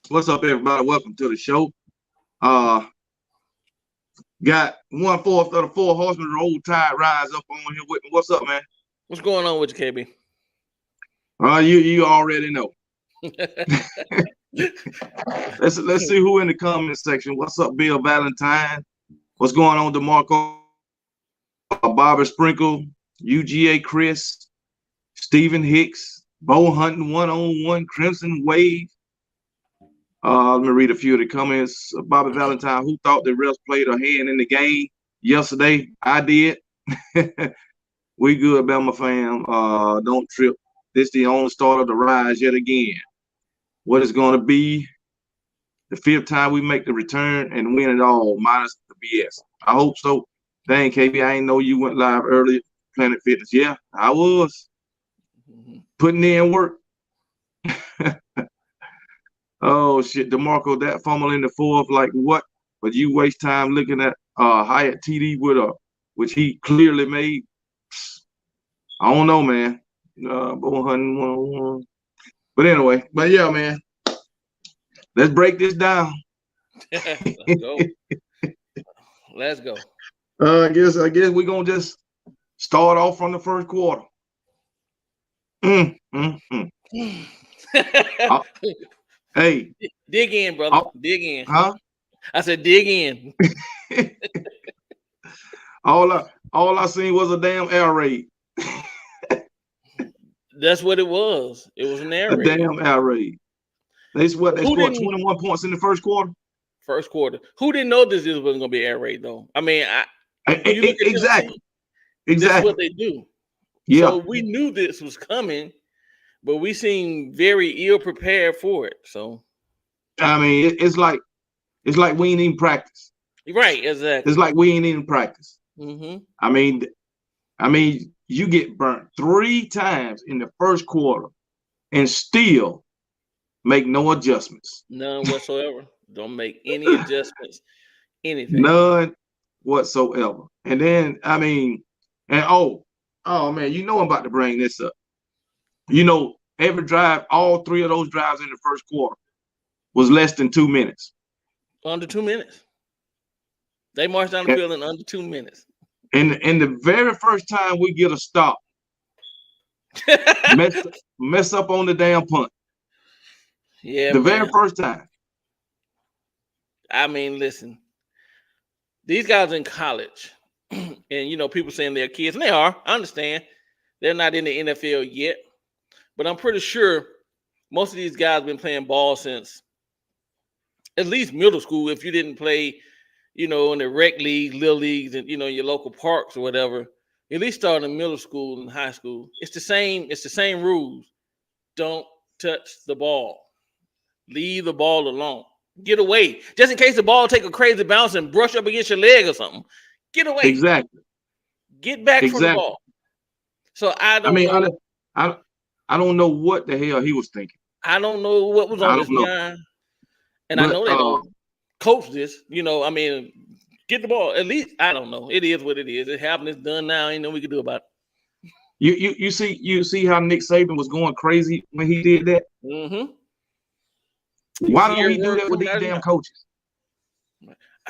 What's up, everybody? Welcome to the show. Got 1/4 of the 4 horsemen of the old tide rise up on here with me. What's up, man? What's going on with you, KB? You already know. Let's see who in the comment section. What's up, Bill Valentine? What's going on, DeMarco? Bobby Sprinkle, UGA Chris, Stephen Hicks, Bo Hunting 1-on-1, Crimson Wave. Let me read a few of the comments. Bobby Valentine, who thought the refs played a hand in the game yesterday? I did. We good, Bama fam. Don't trip. This is the only start of the rise yet again. What is going to be the 5th time we make the return and win it all, minus the BS? I hope so. Dang, KB, I ain't know you went live early. Planet Fitness. Yeah, I was putting in work. Oh shit, DeMarco, that fumble in the 4th, like what? But you waste time looking at Hyatt TD which he clearly made. I don't know, man. But anyway, yeah, man. Let's break this down. Let's go. Let's go. I guess we're gonna just start off from the first quarter. Hey, dig in, brother. Dig in. Huh? I said dig in. all I seen was a damn air raid. That's what it was. It was an air raid. A damn air raid. They scored 21 points in the first quarter. First quarter. Who didn't know this wasn't going to be air raid though? I mean, exactly. This is what they do. Yeah. So we knew this was coming, but we seemed very ill prepared for it. So, I mean, it's like we ain't even practice. Right. Exactly. It's like we ain't even practice. Mm-hmm. I mean, you get burnt 3 times in the first quarter and still make no adjustments. None whatsoever. Don't make any adjustments. Anything. None whatsoever. And then, I mean, and oh man, you know I'm about to bring this up. You know, every drive, all 3 of those drives in the first quarter was less than 2 minutes. Under 2 minutes. They marched down the field in under 2 minutes. And the very first time we get a stop, mess up on the damn punt. Yeah, the very first time. I mean, listen, these guys in college, and you know, people saying they're kids, and they are. I understand they're not in the NFL yet, but I'm pretty sure most of these guys been playing ball since at least middle school. If you didn't play, you know, in the rec league, little leagues, and you know, your local parks or whatever, at least start in middle school and high school. It's the same rules. Don't touch the ball. Leave the ball alone. Get away. Just in case the ball take a crazy bounce and brush up against your leg or something. Get away. Exactly. Get back from the ball. So I don't know. I don't know what the hell he was thinking. I don't know what was on his mind. And I know they don't coach this. You know, I mean, get the ball. At least, I don't know. It is what it is. It happened. It's done now. Ain't nothing we can do about it. You see how Nick Saban was going crazy when he did that? Mm-hmm. Why don't he do that with these damn coaches?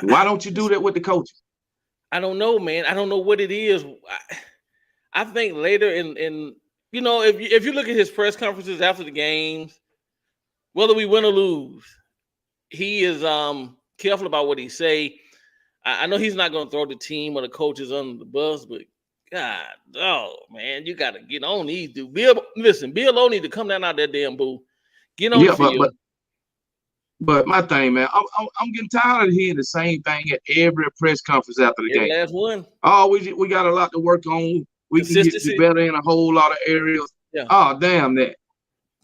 Why don't you do that with the coaches? I don't know, man. I don't know what it is. I think later in you know, if you look at his press conferences after the games, whether we win or lose, he is careful about what he say. I know he's not going to throw the team or the coaches under the bus, but God, man, you got to get on these dudes. Bill O need to come down out that damn booth. Get on the field. But my thing, man, I'm getting tired of hearing the same thing at every press conference after the game. Last one. Oh, we got a lot to work on. We can get better in a whole lot of areas. Yeah. Oh, damn that.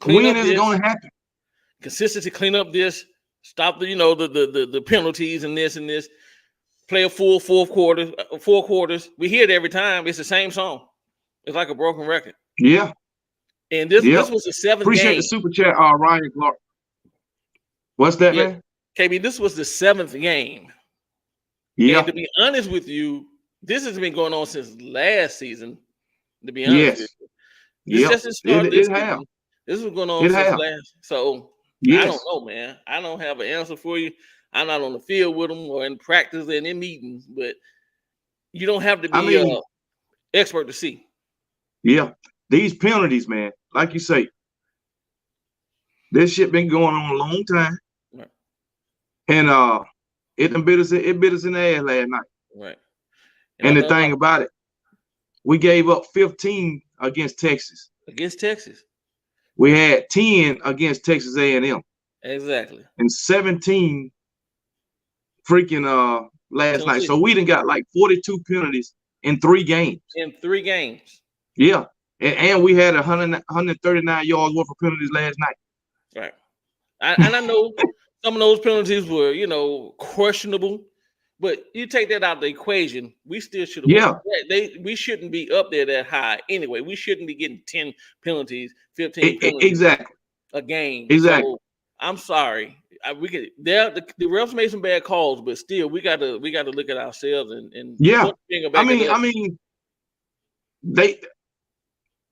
When is it going to happen? Consistency, clean up this. Stop the penalties and this and this. Play a full 4 quarters. We hear it every time. It's the same song. It's like a broken record. Yeah. And this was the 7th Appreciate game. the super chat, Ryan Clark. What's that, man? KB, this was the 7th game. Yeah. And to be honest with you, this has been going on since last season. To be honest with you. This just started this season. This was going on since last. So I don't Yes. know, man. I don't have an answer for you. I'm not on the field with them or in practice and in meetings, but you don't have to I be mean, a expert to see. yeah, these penalties, man, like you say, this shit been going on a long time. Right. And it bit us in the ass last night. Right. And the thing about it, we gave up 15 against Texas. Against Texas. We had 10 against Texas A&M. Exactly. And 17 freaking last night. So we done got like 42 penalties in 3 games. In 3 games. Yeah. And we had 139 yards worth of penalties last night. Right. And I know some of those penalties were, questionable, but you take that out of the equation, we still should have. Yeah. We shouldn't be up there that high anyway. We shouldn't be getting 10 penalties, 15 penalties exactly a game. Exactly. So, I'm sorry. The refs made some bad calls, but still, we got to look at ourselves and yeah. I mean,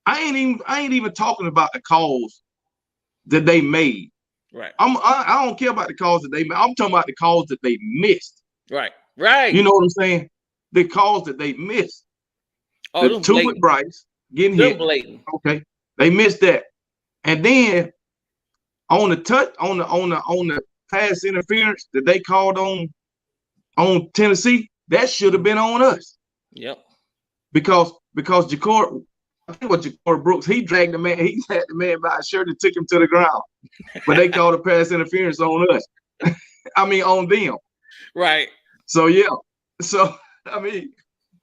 I ain't even talking about the calls that they made. Right. I don't care about the calls that they made. I'm talking about the calls that they missed. Right. Right. You know what I'm saying? The calls that they missed. Oh, the two with Bryce getting hit. Blatant. Okay, they missed that, and then on the pass interference that they called on Tennessee, that should have been on us. Yep. Because Ja'Cory, I think what Ja'Cory Brooks, he dragged the man, he had the man by his shirt and took him to the ground. But they called a pass interference on us. I mean on them. Right. So yeah. So I mean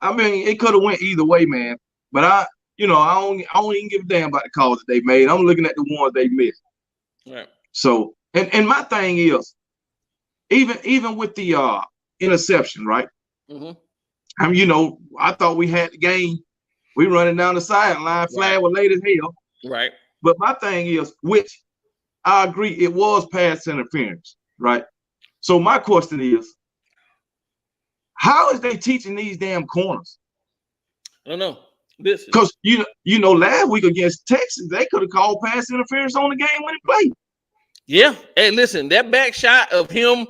it could have went either way, man. But I don't even give a damn about the calls that they made. I'm looking at the ones they missed. Right. So and my thing is, even with the interception, right? Mm-hmm. I thought we had the game. We running down the sideline, flag was late as hell. Right. But my thing is, which I agree, it was pass interference, right? So my question is, how is they teaching these damn corners? I don't know. Because last week against Texas, they could have called pass interference on the game when it played. Yeah. Hey, listen, that back shot of him,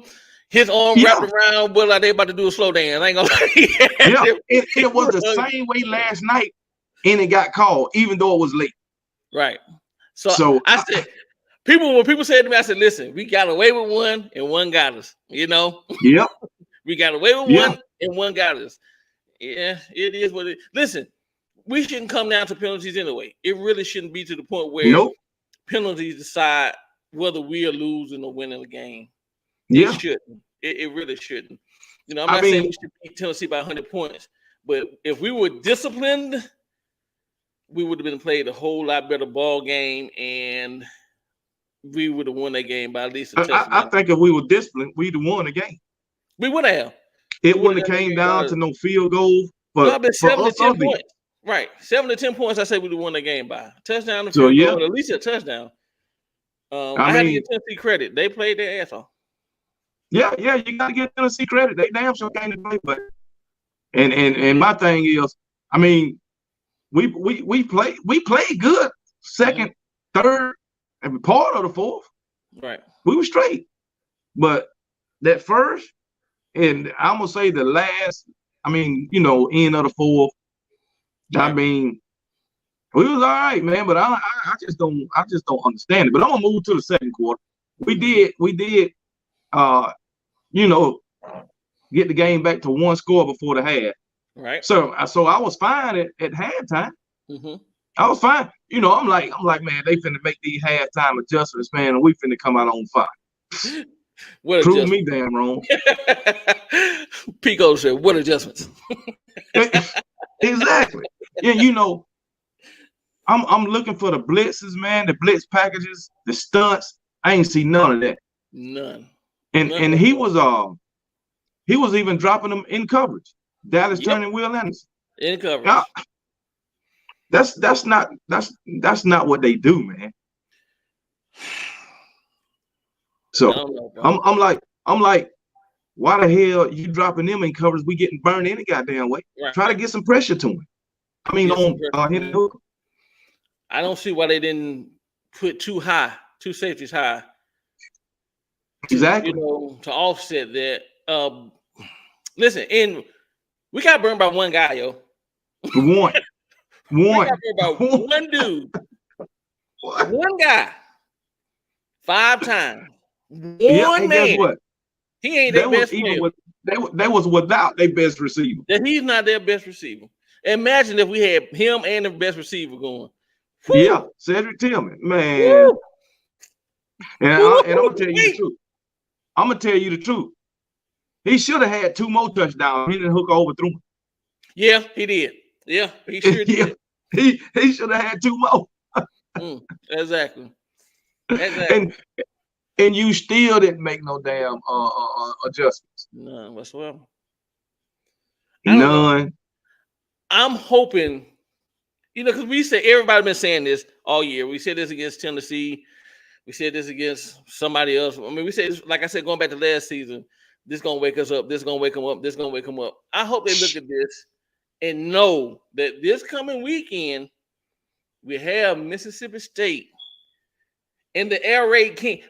his arm wrapped around, like they about to do a slow dance. I ain't gonna lie. Yeah, it was the same way last night, and it got called, even though it was late. Right. So I said, when people said to me, I said, listen, we got away with one and one got us. Yep. We got away with one and one got us. Yeah, it is what it is. Listen, we shouldn't come down to penalties anyway. It really shouldn't be to the point where penalties decide whether we are losing or winning the game. Yeah. It shouldn't. It really shouldn't. I'm not saying we should beat Tennessee by 100 points, but if we were disciplined, we would have been played a whole lot better ball game, and we would have won that game by at least a touchdown. I think if we were disciplined, we'd have won the game. We would have. It wouldn't have came down to no field goal. But 7 to 10 points. Right. 7 to 10 points, I say we would have won the game by. Touchdown to field goal, at least a touchdown. I had to give Tennessee credit. They played their ass off. Yeah, you gotta give Tennessee credit. They damn sure came to play, but and my thing is, I mean, we played good second, third, and part of the fourth. Right. We were straight. But that first, and I'm gonna say the last, end of the fourth, right. I mean, we was all right, man, but I just don't understand it. But I'm gonna move to the second quarter. We did get the game back to one score before the half. Right. So I was fine at halftime. Mm-hmm. I was fine. I'm like, man, they finna make these halftime adjustments, man, and we finna come out on fire. Prove me damn wrong. Pico said, "What adjustments?" Exactly. Yeah, I'm looking for the blitzes, man, the blitz packages, the stunts. I ain't see none of that. None. And he was even dropping them in coverage. Dallas turning Will Anderson in coverage. Now, that's not what they do, man. So I'm like, why the hell you dropping them in coverage? We getting burned any goddamn way. Right. Try to get some pressure to him. I mean, hit the hook. I don't see why they didn't put two safeties high Exactly. to offset that. Listen, and we got burned by one guy, yo. One. We got burned by one dude. One guy. 5 times. One man. Guess what? He ain't their best player. They was without their best receiver. That he's not their best receiver. Imagine if we had him and the best receiver going. Woo! Yeah, Cedric Tillman, man. Woo! And I'm gonna tell you the truth. I'm gonna tell you the truth. He should have had 2 more touchdowns. He didn't hook overthrew him. Yeah, he did. Yeah, he sure did. He should have had 2 more. Exactly. And you still didn't make no damn adjustments. None whatsoever. None. I'm hoping, because we said everybody been saying this all year. We said this against Tennessee. We said this against somebody else. I mean, we said, like I said, going back to last season, this gonna wake us up. This gonna wake them up. This gonna wake them up. I hope they look at this and know that this coming weekend we have Mississippi State and the air raid king.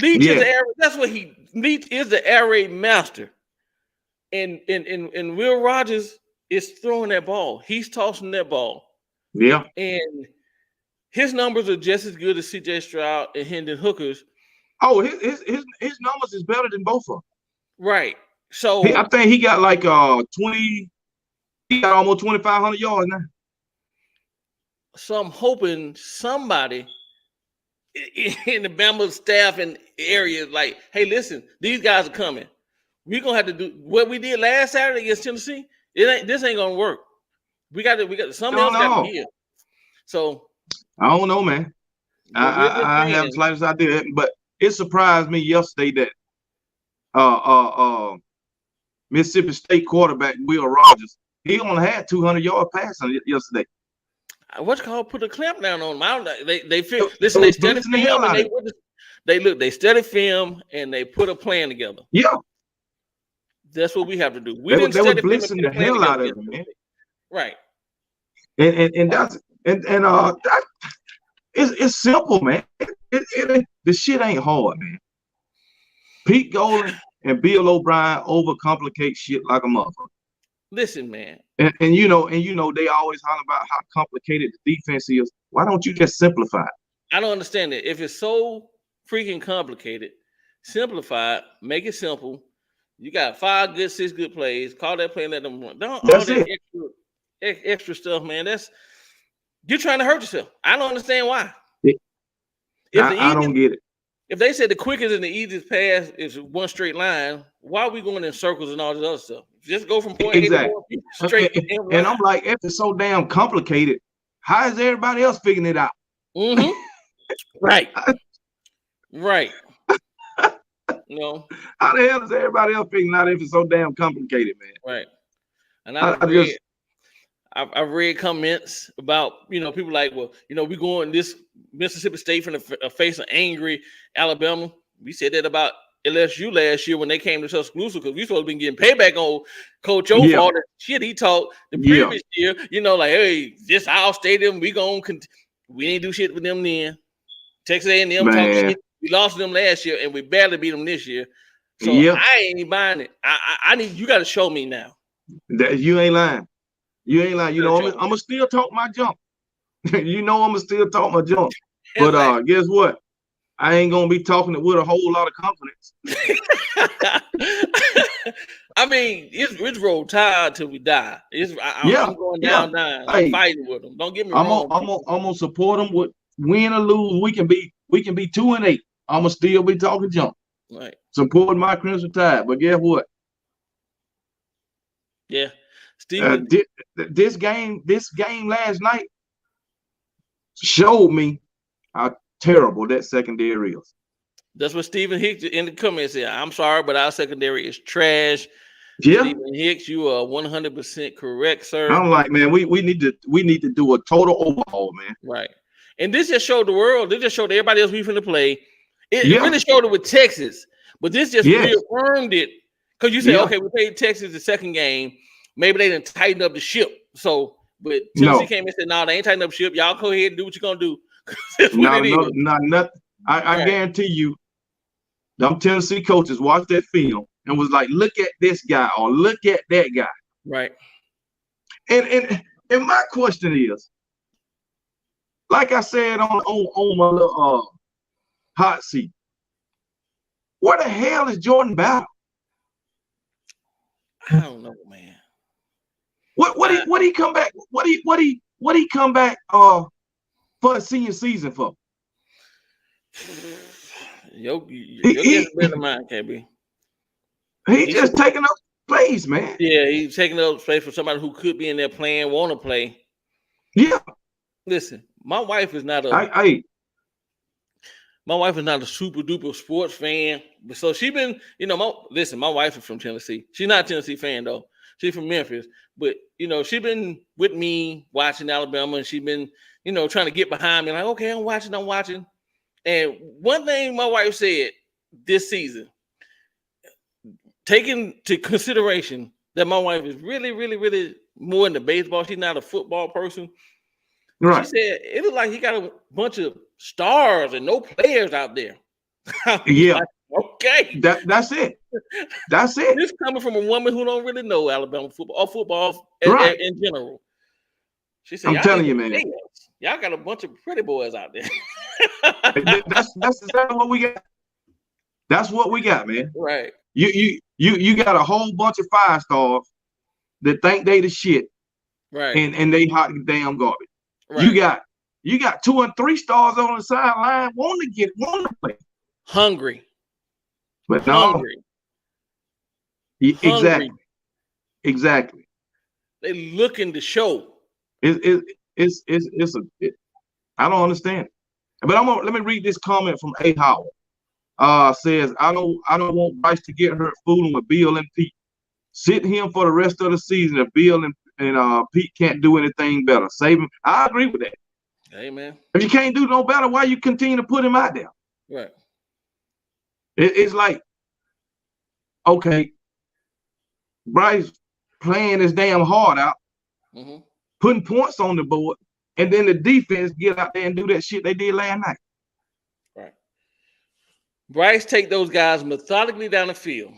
Leach is the air. That's what Leach is, the air raid master. And Will Rogers is throwing that ball. He's tossing that ball. Yeah. And his numbers are just as good as C.J. Stroud and Hendon Hooker's. Oh, his numbers is better than both of them. Right. So I think he got like 20. He got almost 2,500 yards now. So I'm hoping somebody in the Bama staff and area like, hey, listen, these guys are coming. We're gonna have to do what we did last Saturday against Tennessee. This ain't gonna work. We got something else got to give. So I don't know, man. I have the slightest idea, but it surprised me yesterday that Mississippi State quarterback Will Rogers, he only had 200-yard passing yesterday. What's called put a clamp down on them. They feel listen. They study film and they study film and they put a plan together. Yeah, that's what we have to do. They were blitzing the hell out of them, man. Right. And that's that it's simple, man. The shit ain't hard, man. Pete Golan and Bill O'Brien overcomplicate shit like a motherfucker. Listen, man. And they always holler about how complicated the defense is. Why don't you just simplify it? I don't understand it. If it's so freaking complicated, simplify it, make it simple. You got 5 good, 6 good plays. Call that play and let them run. Don't all that extra stuff, man. You're trying to hurt yourself. I don't understand why. I don't get it. If they said the quickest and the easiest pass is one straight line, why are we going in circles and all this other stuff? Just go from point A to point straight. And I'm like, if it's so damn complicated, how is everybody else figuring it out? Mm-hmm. Right. Right. No. How the hell is everybody else figuring out if it's so damn complicated, man? Right. And I've read comments about, people like, well, we going this Mississippi State from the face of angry Alabama. We said that about LSU last year when they came to Tuscaloosa because we supposed to be getting payback on Coach O for all the shit he talked the previous year. Like, hey, this our stadium. We ain't do shit with them then. Texas A&M talk shit. We lost them last year and we barely beat them this year. So I ain't buying it. I need you got to show me now. That you ain't lying. You ain't lying. I'm gonna still talk my jump. I'm gonna still talk my jump. But guess what? I ain't gonna be talking it with a whole lot of confidence. I mean, it's roll tide till we die. I'm going down. I'm fighting with them. Don't get me wrong. I'm gonna support them with win or lose. We can be 2-8. I'm gonna still be talking jump. Right. Supporting my Crimson Tide. But guess what? Yeah. Steven, this game last night showed me how terrible that secondary is. That's what Stephen Hicks in the comments said. I'm sorry, but our secondary is trash. Yeah, Stephen Hicks, you are 100% correct, sir. I'm like, man, we need to do a total overhaul, man. Right. And this just showed the world. This just showed everybody else we finna play. It really showed it with Texas, but this just reaffirmed it because you said, okay, we played Texas the second game. Maybe they didn't tighten up the ship. So, but Tennessee came and said, no, they ain't tighten up the ship. Y'all go ahead and do what you're gonna do. Nothing. I guarantee you, them Tennessee coaches watched that film and was like, look at this guy or look at that guy. Right. And my question is, like I said on my little hot seat, where the hell is Jordan Battle? I don't know, man. What he come back? What he come back for a senior season for? Your guess better than mine, KB. He just taking up plays, man. Yeah, he's taking up space for somebody who could be in there playing, want to play. Yeah. Listen, my wife is not a super duper sports fan, so she been, my wife is from Tennessee. She's not a Tennessee fan though. She's from Memphis, but she been with me watching Alabama, and she been, trying to get behind me. Like, okay, I'm watching. And one thing my wife said this season, taking to consideration that my wife is really, really, really more into baseball. She's not a football person. Right. She said it looked like he got a bunch of stars and no players out there. Yeah. Like, okay. That's it. That's it. This coming from a woman who don't really know Alabama football or football right. in general. She said, I'm telling you, man. Y'all got a bunch of pretty boys out there. That's exactly what we got. That's what we got, man. Right. You got a whole bunch of 5-stars that think they the shit. Right. And they hot damn garbage. Right. You got 2 and 3 stars on the sideline want to play. Hungry. But hungry. No. Exactly. They looking to show. I don't understand. But let me read this comment from A. Howard. Says, I don't want Bryce to get hurt fooling with Bill and Pete. Sit him for the rest of the season if Bill and Pete can't do anything better. Save him. I agree with that. Amen. If you can't do no better, why you continue to put him out there? Right. It's like, okay, Bryce playing his damn heart out, putting points on the board, and then the defense get out there and do that shit they did last night. Right. Bryce take those guys methodically down the field,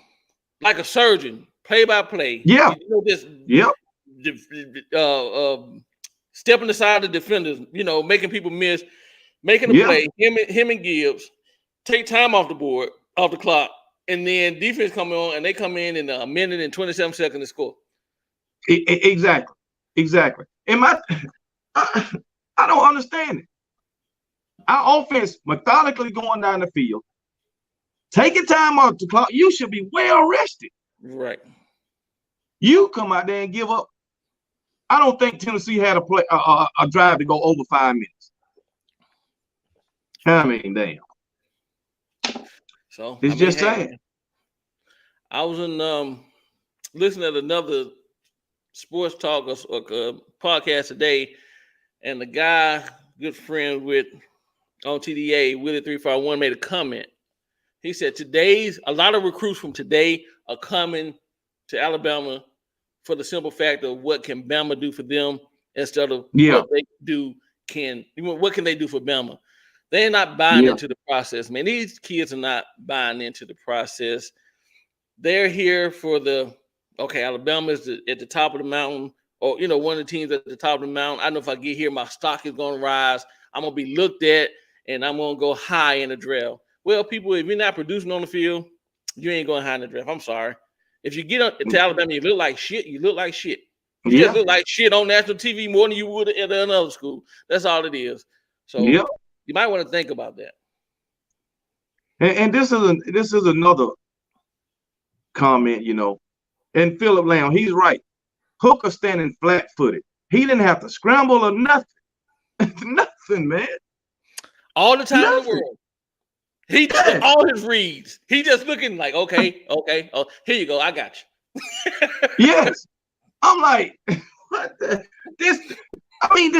like a surgeon, play by play. Yeah. Stepping aside the defenders, making people miss, making a play. Him and Gibbs take time off the clock, and then defense come on, and they come in a minute and 27 seconds to score. Exactly. And I don't understand it. Our offense methodically going down the field, taking time off the clock. You should be well rested. Right. You come out there and give up. I don't think Tennessee had a drive to go over 5 minutes. I mean, damn. So it's just sad. I was listening to another sports talk or podcast today, and the guy, good friend on TDA, Willie 351, made a comment. He said a lot of recruits from today are coming to Alabama for the simple fact of what can Bama do for them instead of what they do what can they do for Bama? They're not buying into the process, man. These kids are not buying into the process. They're here for Alabama is at the top of the mountain, or one of the teams at the top of the mountain. I know if I get here, my stock is going to rise. I'm going to be looked at, and I'm going to go high in the draft. Well, people, if you're not producing on the field, you ain't going high in the draft. I'm sorry. If you get to Alabama, you look like shit. You look like shit. You just look like shit on national TV more than you would at another school. That's all it is. So you might want to think about that. And this is another comment, And Philip Lamb, he's right. Hooker standing flat-footed. He didn't have to scramble or nothing. Nothing, man. All the time in the world. He does all his reads. He just looking like, okay. Oh, here you go. I got you. Yes. I'm like, what this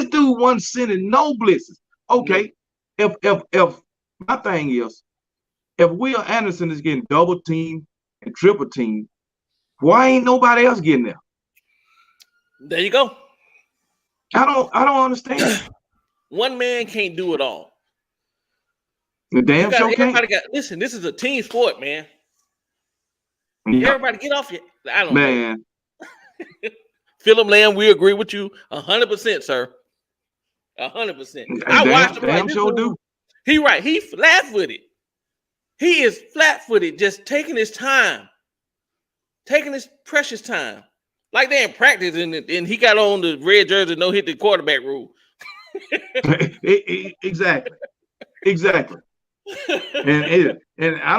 dude wasn't sending no blitzes. Okay. If my thing is, if Will Anderson is getting double teamed and triple teamed, why ain't nobody else getting there? There you go. I don't understand. One man can't do it all. The damn show can't. Everybody got listen. This is a team sport, man. Yeah. Everybody get off your. I don't Man. know. Philip Lamb, we agree with you 100%, sir. 100%. I watched him like show do. He right. He flat-footed. He is flat-footed, just taking his time, taking his precious time, like they in practice, and he got on the red jersey, no hit the quarterback rule. Exactly. And I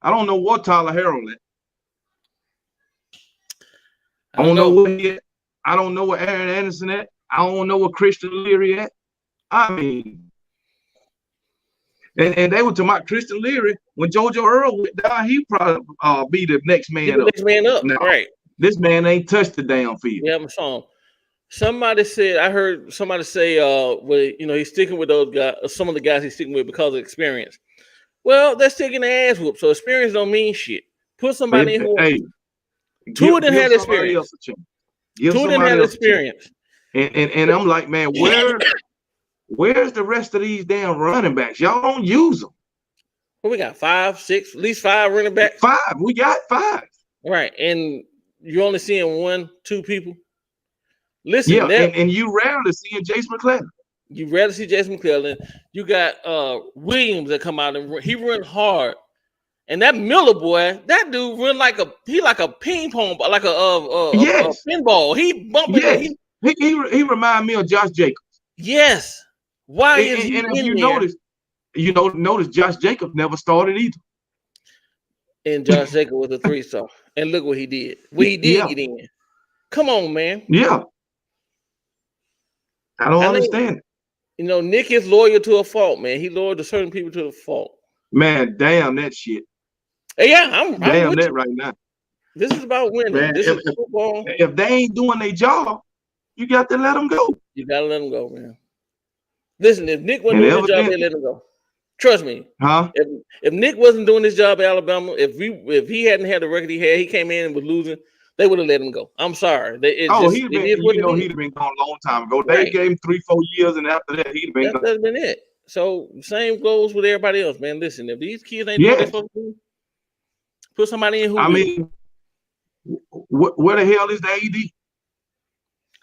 don't know what Tyler Harrell at. I don't know what he at. I don't know where Aaron Anderson at. I don't know where Christian Leary at. I mean, and they were talking about Christian Leary when JoJo Earl went down. He probably be the next man up. Next man up, no, right? This man ain't touched the damn field. Yeah, I'm sorry. Somebody said, I heard somebody say, well, he's sticking with those guys. Some of the guys he's sticking with because of experience. Well, they're sticking their ass whoop, so experience don't mean shit. Put somebody in who. Hey, Two of them had experience. Two of them had experience. And I'm like, man, where's the rest of these damn running backs? Y'all don't use them. Well, we got 5, 6, at least 5 running backs. 5. We got 5. Right, and you're only seeing 1, 2 people. Listen, yeah, and you rarely see Jason McClellan. You rarely see Jason McClellan. You got Williams that come out and he run hard. And that Miller boy, that dude run like a ping pong, like a pinball. He bumping. Yes. He remind me of Josh Jacobs. Yes. Why is he and in if you there? notice Josh Jacobs never started either. And Josh Jacobs was a 3-star. And look what he did. Get in. Come on, man. Yeah. I don't understand it. Nick is loyal to a fault, man. He loyal to certain people to a fault. Man, damn that shit. Yeah, I'm damn that right now. This is about winning. Man, this is football. If they ain't doing their job, you got to let them go. You got to let them go, man. Listen, if Nick wasn't doing his job, they let him go. Trust me. Huh? If Nick wasn't doing his job at Alabama, if he hadn't had the record he had, he came in and was losing, they would have let him go. I'm sorry. He'd have been gone a long time ago. They gave him 3-4 years, and after that, he'd have been gone. That's been it. So same goes with everybody else, man. Listen, if these kids ain't doing what they're supposed to do, put somebody in who. I mean, where the hell is the AD?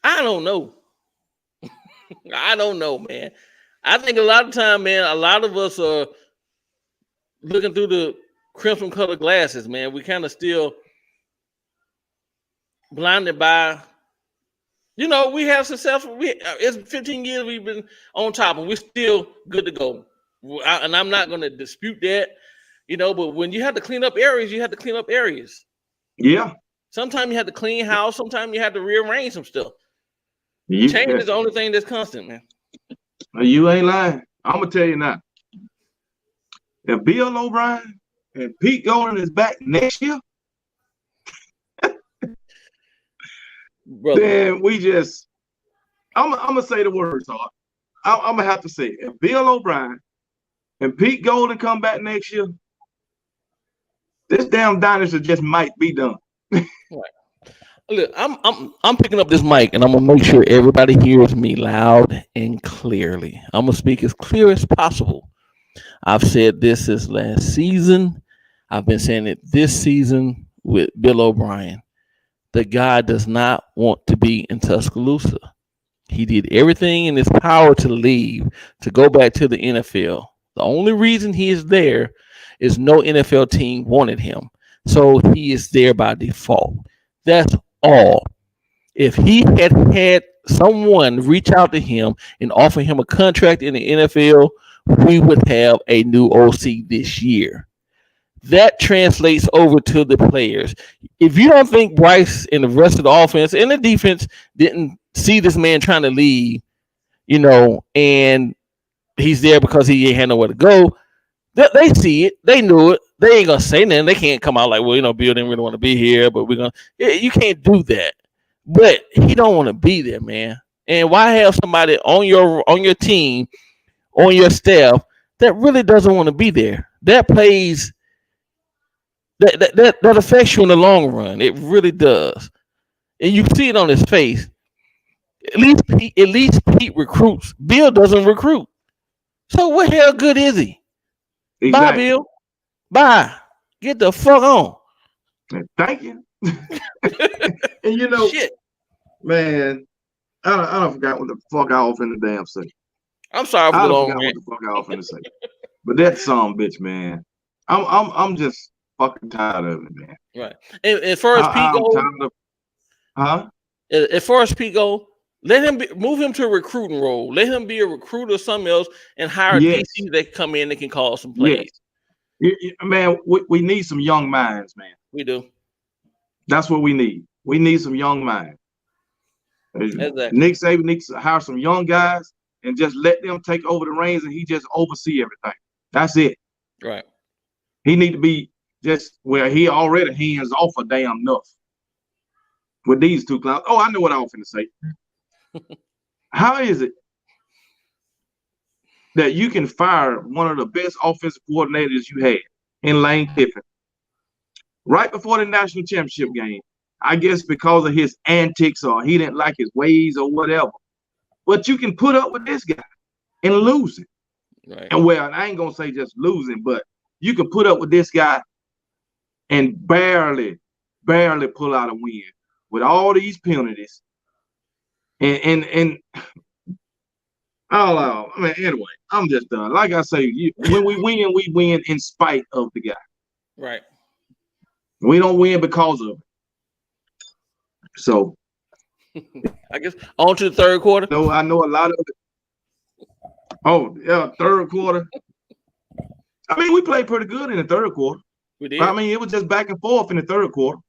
I don't know. I don't know, man. I think a lot of time, man, a lot of us are looking through the crimson colored glasses, man. We kind of still blinded by, we have successful. It's 15 years we've been on top, and we're still good to go. And I'm not going to dispute that, but when you have to clean up areas, you have to clean up areas. Yeah. Sometimes you have to clean house. Sometimes you have to rearrange some stuff. Change is the only thing that's constant, man. You ain't lying. I'm going to tell you now. If Bill O'Brien and Pete Golden is back next year, then we just, I'm going to say the words, I'm going to have to say it. If Bill O'Brien and Pete Golden come back next year, this damn dinosaur just might be done. Right. Look, I'm picking up this mic, and I'm gonna make sure everybody hears me loud and clearly. I'm gonna speak as clear as possible. I've said this since last season. I've been saying it this season with Bill O'Brien. The guy does not want to be in Tuscaloosa. He did everything in his power to leave, to go back to the NFL. The only reason he is there is no NFL team wanted him. So he is there by default. That's all. If he had someone reach out to him and offer him a contract in the NFL, we would have a new OC this year. That translates over to the players. If you don't think Bryce and the rest of the offense and the defense didn't see this man trying to leave, and he's there because he ain't had nowhere to go, they see it. They knew it. They ain't gonna say nothing. They can't come out like, well, Bill didn't really want to be here, but we're gonna. You can't do that. But he don't want to be there, man. And why have somebody on your team, on your staff that really doesn't want to be there? That plays. That affects you in the long run. It really does, and you see it on his face. At least Pete recruits. Bill doesn't recruit. So what hell good is he? Bye, Exactly. Bill. Bye. Get the fuck on. Thank you. And you know, Shit. man, I don't forgot what the fuck I was finna damn say. I'm sorry for I the don't long forgot what rant. the fuck I was finna say. But that some bitch, man. I'm just fucking tired of it, man. Right. And as far as Pete I'm goes, tired of, huh? as far as Pete goes, let him move him to a recruiting role. Let him be a recruiter or something else and hire Yes, DCs that come in that can call some yes. plays. Man, we need some young minds, man. We do. That's what we need. We need some young minds. Exactly. Nick Saban needs to hire some young guys and just let them take over the reins and he just oversee everything. That's it. Right. He need to be just where he already hands off a damn enough with these two clowns. Oh, I know what I was finna say. How is it that you can fire one of the best offensive coordinators you had in Lane Kiffin right before the national championship game? I guess because of his antics or he didn't like his ways or whatever. But you can put up with this guy and lose it. Right. And well, I ain't gonna say just losing, but you can put up with this guy and barely pull out a win with all these penalties. And I don't know. I mean, anyway, I'm just done. Like I say, when we win in spite of the guy. Right. We don't win because of it. So I guess on to the third quarter. no, I know a lot of it. Oh, yeah, third quarter. I mean, we played pretty good in the third quarter. We did. But, I mean, it was just back and forth in the third quarter.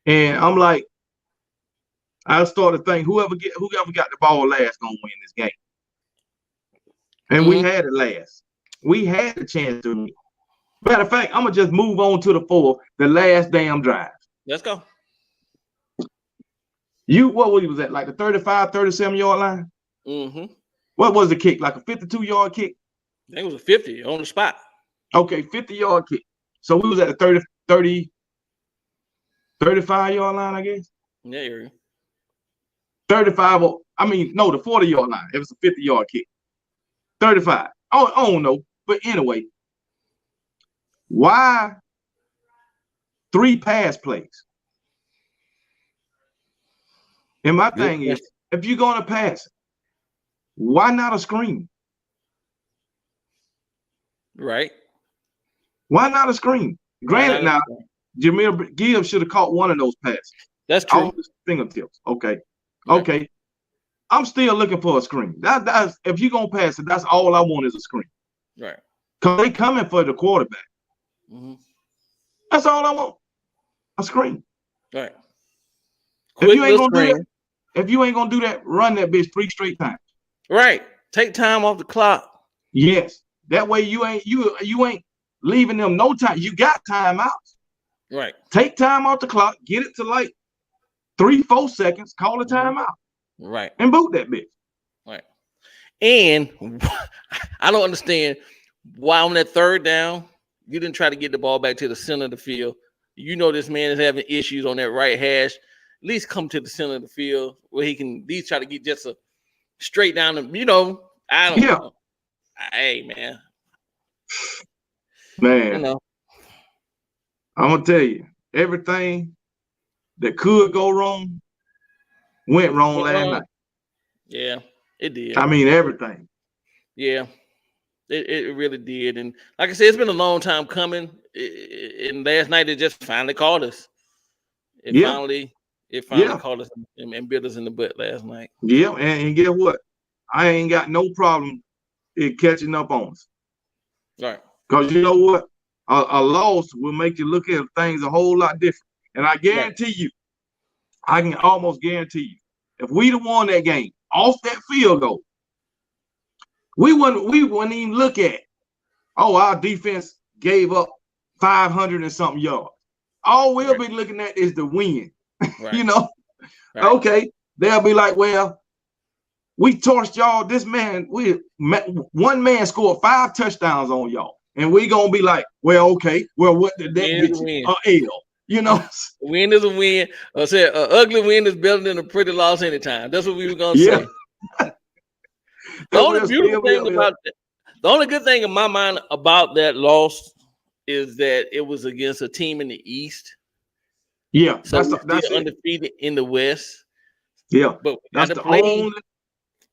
And I'm like, I started to think whoever got the ball last gonna win this game. And we had it last. We had a chance to win. Matter of fact, I'm gonna just move on to the fourth, the last damn drive. Let's go. What was that, like the 35, 37-yard line? Mm-hmm. What was the kick? Like a 52-yard kick? I think it was a 50 on the spot. Okay, 50-yard kick. So we was at the 35-yard line, I guess. Yeah, you're 35, the 40-yard line. It was a 50-yard kick. 35. I don't know. But anyway, why 3 pass plays? And my thing is, if you're going to pass, why not a screen? right. Why not a screen? Granted, now, Jameer Gibbs should have caught one of those passes. That's true. Off his fingertips. Okay. Right. Okay. I'm still looking for a screen. That's if you're going to pass it, that's all I want is a screen. Right. Because they coming for the quarterback. Mm-hmm. That's all I want. A screen. Right. If you ain't gonna do that, run that bitch 3 straight times. Right. Take time off the clock. Yes. That way you ain't leaving them no time. You got timeouts. Right. Take time off the clock, get it to like 3-4 seconds, call a timeout. Right. And boot that bitch. Right. And I don't understand why on that third down, you didn't try to get the ball back to the center of the field. You know this man is having issues on that right hash. At least come to the center of the field where he can at least try to get just a straight down. I don't know. Hey, man. Man, I'm going to tell you, everything that could go wrong went wrong last night. Yeah, it did. I mean, everything. Yeah, it really did. And like I said, it's been a long time coming. And last night, it just finally caught us. It finally caught us and bit us in the butt last night. Yeah, and guess what? I ain't got no problem in catching up on us. Right. Because you know what? A loss will make you look at things a whole lot different. And I guarantee you, I can almost guarantee you, if we'd have won that game off that field goal, we wouldn't even look at, our defense gave up 500 and something yards. All we'll be looking at is the win. Right. Okay, they'll be like, well, we torched y'all. This man, one man scored 5 touchdowns on y'all. And we gonna be like, well, okay, well, what did that get you? L, Win is a win. I said, an ugly win is better than a pretty loss anytime. That's what we were gonna say. The The only good thing in my mind about that loss is that it was against a team in the East. Yeah, So that's we're still undefeated in the West. Yeah, but we that's got to the play.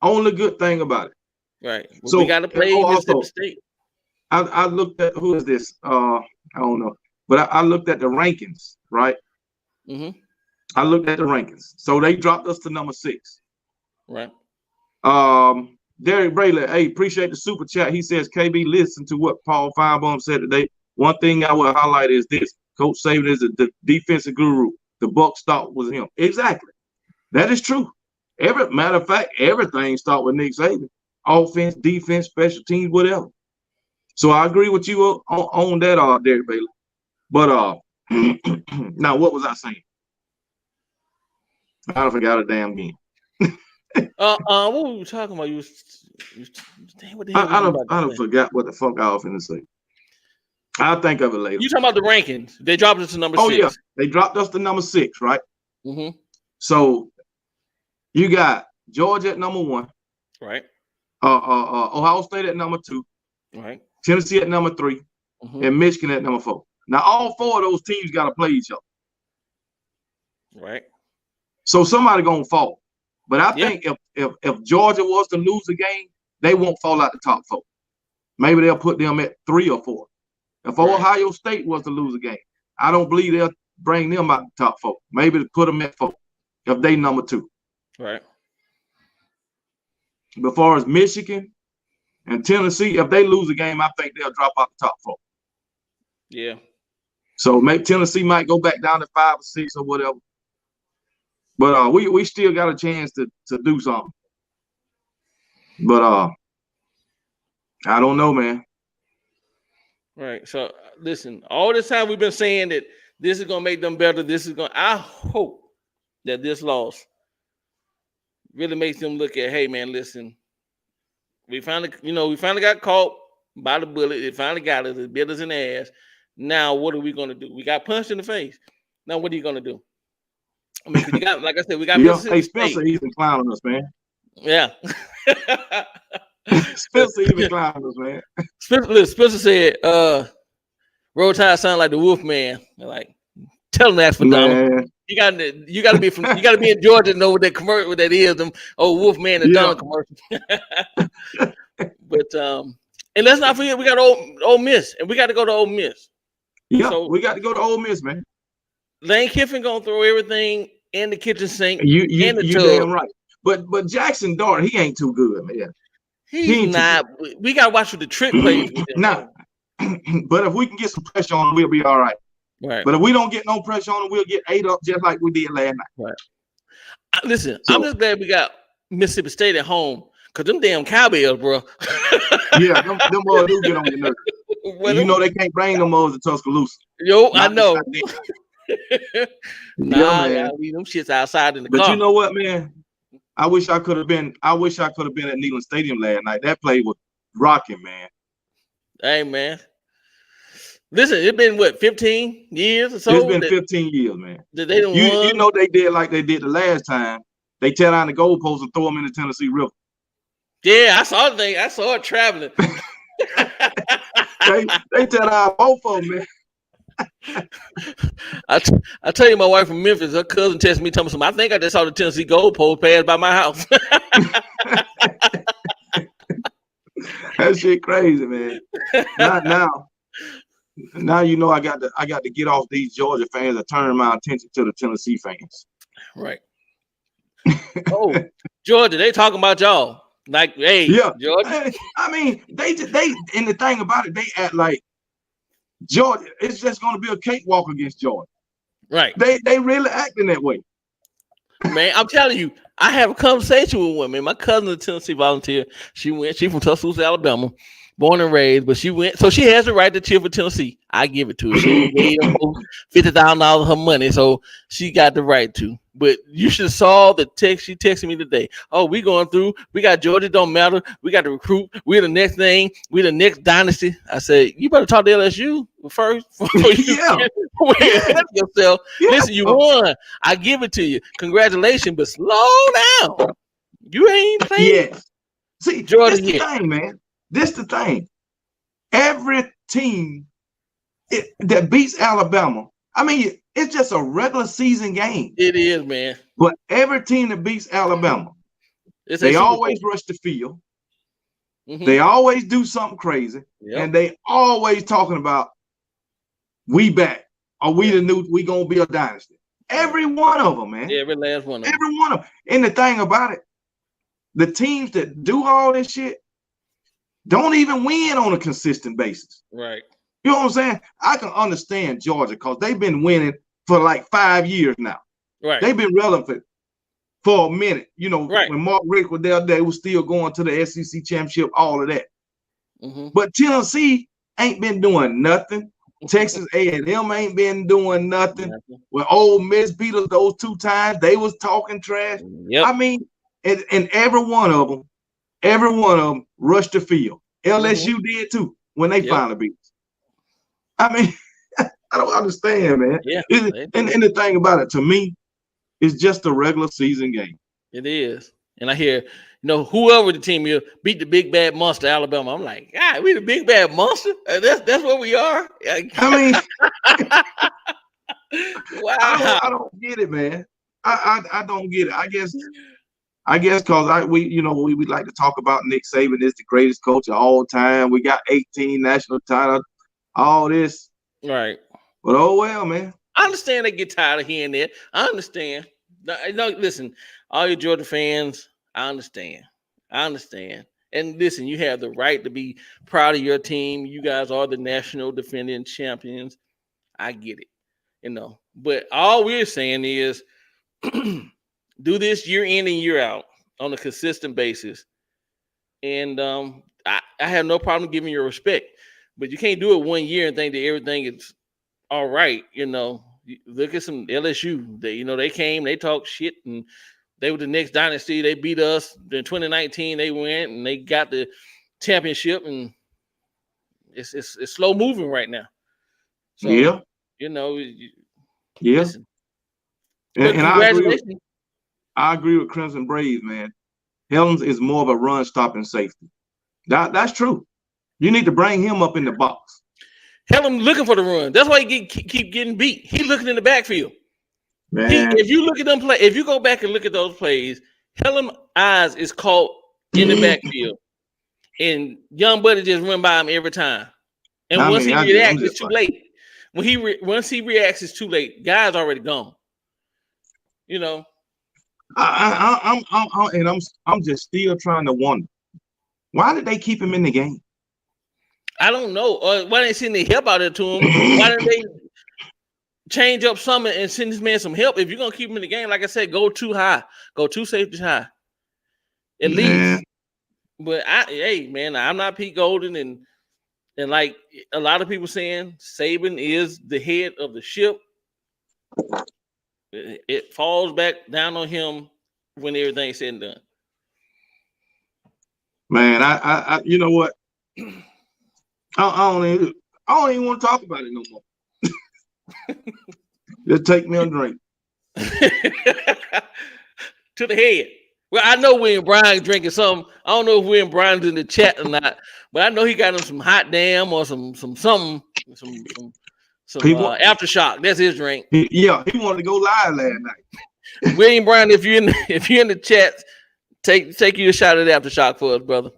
only good thing about it. Right. But So we got to play Mississippi also, State. I looked at who is this? I don't know, but I looked at the rankings, right? Mm-hmm. I looked at the rankings. So they dropped us to number 6. Right. Derek Brayley, hey, appreciate the super chat. He says, KB, listen to what Paul Finebaum said today. One thing I will highlight is this: Coach Saban is the defensive guru. The buck stop was him. Exactly. That is true. Matter of fact, everything starts with Nick Saban. Offense, defense, special teams, whatever. So I agree with you on that, Derek Bailey. But now what was I saying? I forgot a damn game. What were we talking about? What the hell I don't forgot what the fuck I was finna say. I'll think of it later. You talking about the rankings? They dropped us to number 6. Oh yeah, they dropped us to number 6, right? Mm-hmm. So you got Georgia at number 1, right? Ohio State at number 2, right? Tennessee at number 3, mm-hmm. and Michigan at number 4. Now all 4 of those teams got to play each other, right? So somebody gonna fall. But I think if Georgia was to lose the game, they won't fall out the top 4. Maybe they'll put them at 3 or 4. If Ohio State was to lose a game, I don't believe they'll bring them out the top 4. Maybe to put them at 4 if they number 2. Right. But as far as Michigan and Tennessee, if they lose a game, I think they'll drop out the top 4. Yeah. So maybe Tennessee might go back down to 5 or 6 or whatever. But we still got a chance to do something. But I don't know, man. Right. So listen, all this time we've been saying that this is gonna make them better. I hope that this loss really makes them look at, hey man, listen, we finally got caught by the bullet. It finally got us. It bit us in the ass. Now what are we gonna do? We got punched in the face. Now what are you gonna do? I mean, you got, like I said, we got Hey, Spencer, he's been clowning us, man. Yeah. Spencer even clowning us, man. Spencer said, Roll Tide sound like the Wolf Man. Like, tell him that's for Donald. You gotta be in Georgia to know what that commercial that is, them old Wolf Man and Donald commercial. But and let's not forget we got Ole Miss, and we got to go to Ole Miss. Yeah, so we got to go to Ole Miss, man. Lane Kiffin gonna throw everything in the kitchen sink. You damn right. But Jackson Dart, he ain't too good, man. He's not. We gotta watch what the trick plays. Nah. But if we can get some pressure on him, we'll be all right. Right. But if we don't get no pressure on him, we'll get 8 up just like we did last night. Right. Listen, I'm just glad we got Mississippi State at home, because them damn Cowbells, bro. Yeah, them boys do get on your nerves. You know they can't bring them boys to Tuscaloosa. Yo, I know. Nah, man. Leave them shits outside in the car. But you know what, man? I wish I could have been at Neyland Stadium last night. That play was rocking, man. Hey, man. Listen, it's been what, 15 years or so? It's been 15 years, man. That they don't you know they did like they did the last time. They tear down the goalposts and throw them in the Tennessee River. Yeah, I saw the thing. I saw it traveling. they tear down both of them, man. I tell you, my wife from Memphis, her cousin texted me, telling me, I think I just saw the Tennessee goalpost pass by my house. That shit crazy, man. Now you know I got to get off these Georgia fans and turn my attention to the Tennessee fans. Right. Oh, Georgia, they talking about y'all. Like, hey, yeah, Georgia. I mean, they and the thing about it, they act like Georgia, it's just going to be a cakewalk against Georgia. Right. They really acting that way. Man, I'm telling you, I have a conversation with one, man. My cousin, a Tennessee volunteer, she from Tuscaloosa, Alabama, born and raised, but she went, so she has the right to cheer for Tennessee. I give it to her. She gave $50,000 of her money, so she got the right to. But you should have saw the text she texted me today. Oh, we going through. We got Georgia, don't matter. We got to recruit. We're the next thing. We're the next dynasty. I said, you better talk to LSU first. Yourself. Yeah. Listen, you won. I give it to you. Congratulations, but slow down. You ain't playing. Yes. See, Georgia, that's the thing, man. this the thing. Every team that beats Alabama, I mean, it's just a regular season game. It is, man. But every team that beats Alabama, they always rush the field. Mm-hmm. They always do something crazy. Yep. And they always talking about we back or we gonna be a dynasty. Every one of them, man. Every last one of them. Every one of them. And the thing about it, the teams that do all this shit don't even win on a consistent basis. Right. You know what I'm saying? I can understand Georgia because they've been winning for like 5 years now. Right. They've been relevant for a minute. You know, right. When Mark Richt was there, they were still going to the SEC championship, all of that. Mm-hmm. But Tennessee ain't been doing nothing. Texas A&M ain't been doing nothing. When Ole Miss beat us those 2 times, they was talking trash. Yep. I mean, and every one of them rushed the field. LSU did too when they finally beat us. I mean, I don't understand, man. Yeah. And the thing about it, to me, it's just a regular season game. It is. And I hear, whoever the team is beat the big bad monster, Alabama. I'm like, God, we the big bad monster? That's what we are? I mean, wow. I don't get it, man. I don't get it. I guess because we like to talk about Nick Saban is the greatest coach of all time. We got 18 national titles, all this. Right. But oh well, man. I understand they get tired of hearing that. I understand. No, listen, all you Georgia fans, I understand. And listen, you have the right to be proud of your team. You guys are the national defending champions. I get it, But all we're saying is do this year in and year out on a consistent basis. And I have no problem giving you respect. But you can't do it 1 year and think that everything is all right. Look at some LSU. They came, they talked shit, and they were the next dynasty. They beat us in 2019. They went and they got the championship, and it's slow moving right now. So, yeah. Listen. And I agree with Crimson Braves, man. Helms is more of a run stopping safety. That's true. You need to bring him up in the box. Helm looking for the run. That's why he keep getting beat. He looking in the backfield. Man. If you look at them play, if you go back and look at those plays, Helm eyes is caught in the backfield, and young buddy just run by him every time. And once he reacts, it's too late. Once he reacts, it's too late. Guy's already gone. I'm just still trying to wonder, why did they keep him in the game? I don't know. Or why didn't they send the help out there to him? Why didn't they change up something and send this man some help? If you're gonna keep him in the game, like I said, go too high, go 2 safeties high, at least. But I'm not Pete Golden, and like a lot of people saying, Saban is the head of the ship. It falls back down on him when everything's said and done. Man, I you know what? I don't even want to talk about it no more. Just take me a drink. To the head. Well, I know William Bryan's drinking something. I don't know if William Bryan's in the chat or not, but I know he got him some hot damn or some aftershock. That's his drink. He wanted to go live last night. William Bryan, if you're in the chat, take you a shot of the aftershock for us, brother.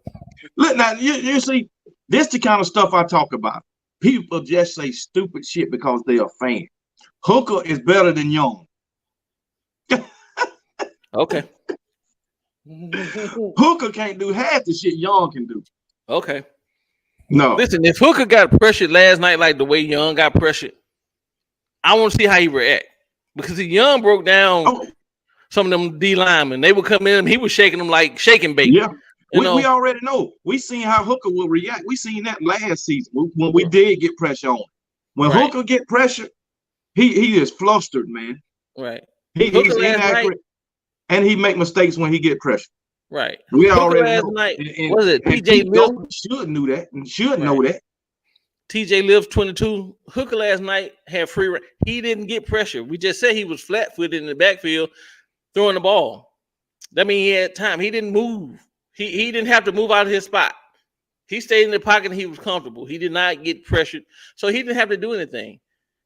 Look now, you see. This the kind of stuff I talk about. People just say stupid shit because they're a fan. Hooker is better than Young. Okay. Hooker can't do half the shit Young can do. Okay. No. Listen, if Hooker got pressured last night like the way Young got pressured, I want to see how he react. Because the Young broke down some of them D linemen. They would come in, he was shaking them like shaking bait. Yeah. We already know. We seen how Hooker will react. We seen that last season when we did get pressure on him. When Hooker get pressure, he is flustered, man. Right. He's inaccurate, and he make mistakes when he get pressure. Right. We already know. Night, was it TJ Liv? Should knew that and should know that. TJ Liv 22. Hooker last night had free. He didn't get pressure. We just said he was flat-footed in the backfield throwing the ball. That means he had time. He didn't move. He didn't have to move out of his spot. He stayed in the pocket and he was comfortable. He did not get pressured, so he didn't have to do anything.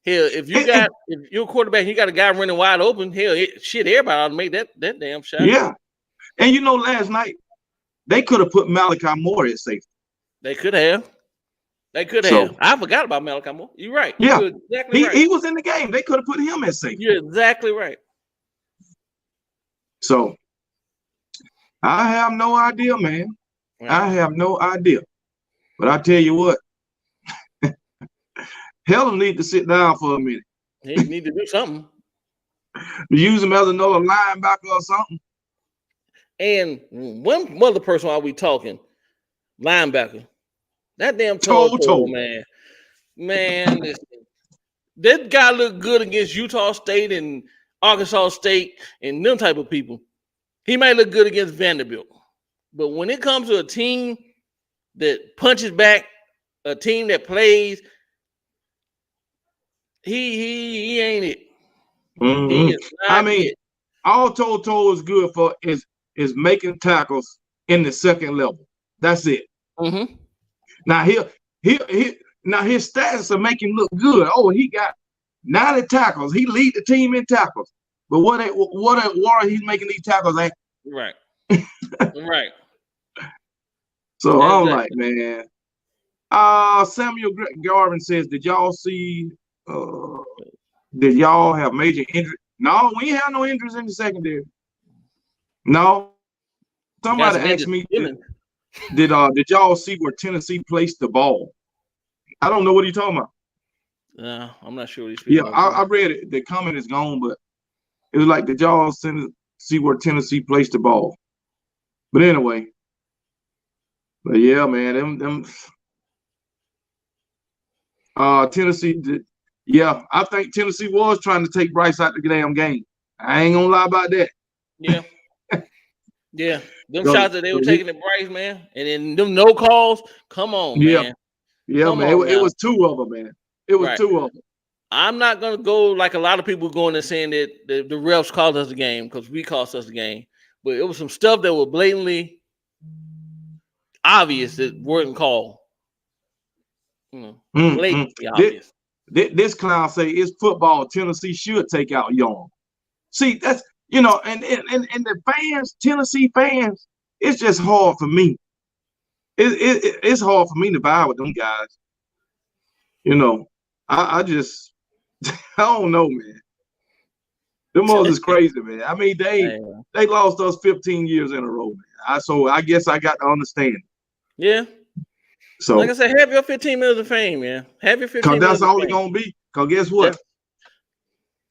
Hell, if you're a quarterback, you got a guy running wide open. Hell, everybody ought to make that damn shot. Yeah, and last night they could have put Malachi Moore at safety. They could have. I forgot about Malachi Moore. You're right. Yeah, you're exactly right. He was in the game. They could have put him at safety. You're exactly right. So I have no idea, man. Right. I have no idea. But I tell you what, Helen need to sit down for a minute. He need to do something. Use him as another linebacker or something. And one other person while we talking, linebacker. That damn Toto, man. Man, that guy looked good against Utah State and Arkansas State and them type of people. He might look good against Vanderbilt. But when it comes to a team that punches back, a team that plays, he ain't it. Mm-hmm. He is not it. All Toto is good for is making tackles in the second level. That's it. Mm-hmm. Now now his stats are making look good. Oh, he got 90 tackles. He lead the team in tackles. But what are he's making these tackles at? Right. Right. So I'm like, man. Samuel Garvin says, did y'all see did y'all have major injury? No, we ain't have no injuries in the secondary. No. Somebody asked me, did y'all see where Tennessee placed the ball? I don't know what he's talking about. No, I'm not sure what he's speaking about. I read it. The comment is gone, but it was like, did y'all see where Tennessee placed the ball? But anyway. But yeah, man, Tennessee did. Yeah, I think Tennessee was trying to take Bryce out the damn game. I ain't gonna lie about that. Yeah. Yeah. Them shots that they were taking at Bryce, man, and then them no calls. Come on, man. Yeah, man. It was two of them, man. It was two of them. I'm not gonna go like a lot of people going and saying that the refs cost us the game because we cost us the game, but it was some stuff that was blatantly obvious that weren't called. Blatantly obvious. This clown say it's football. Tennessee should take out Young. See, that's and the fans, Tennessee fans, it's just hard for me. It's hard for me to vibe with them guys. I just I don't know, man. Them others is crazy, man. I mean, they lost us 15 years in a row, man. So I guess I got to understand. Yeah. So like I said, have your 15 minutes of fame, man. Have your 15 minutes. Because that's all it's gonna be. Because guess what?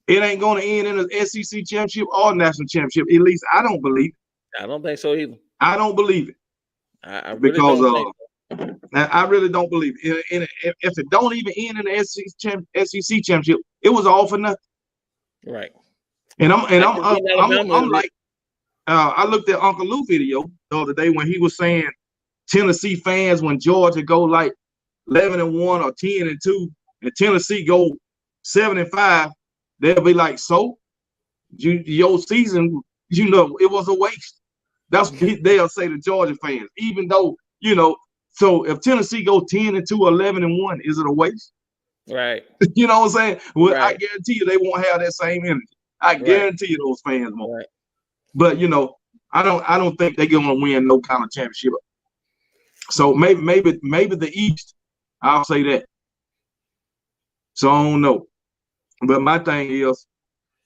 Yeah. It ain't gonna end in an SEC championship or national championship. At least I don't believe it. I don't think so either. I don't believe it. I really don't I really don't believe it. If it don't even end in the SEC championship, it was all for nothing. Right. And I'm like, I looked at Uncle Lou video the other day when he was saying Tennessee fans, when Georgia go like 11-1 or 10-2, and Tennessee go 7-5, they'll be like, so your season, it was a waste. That's what they'll say to Georgia fans, even though, so if Tennessee go 10-2, 11-1, is it a waste? Right. You know what I'm saying? Well, right. I guarantee you they won't have that same energy. I guarantee you those fans won't. Right. But I don't think they're gonna win no kind of championship. So maybe the East, I'll say that. So I don't know. But my thing is,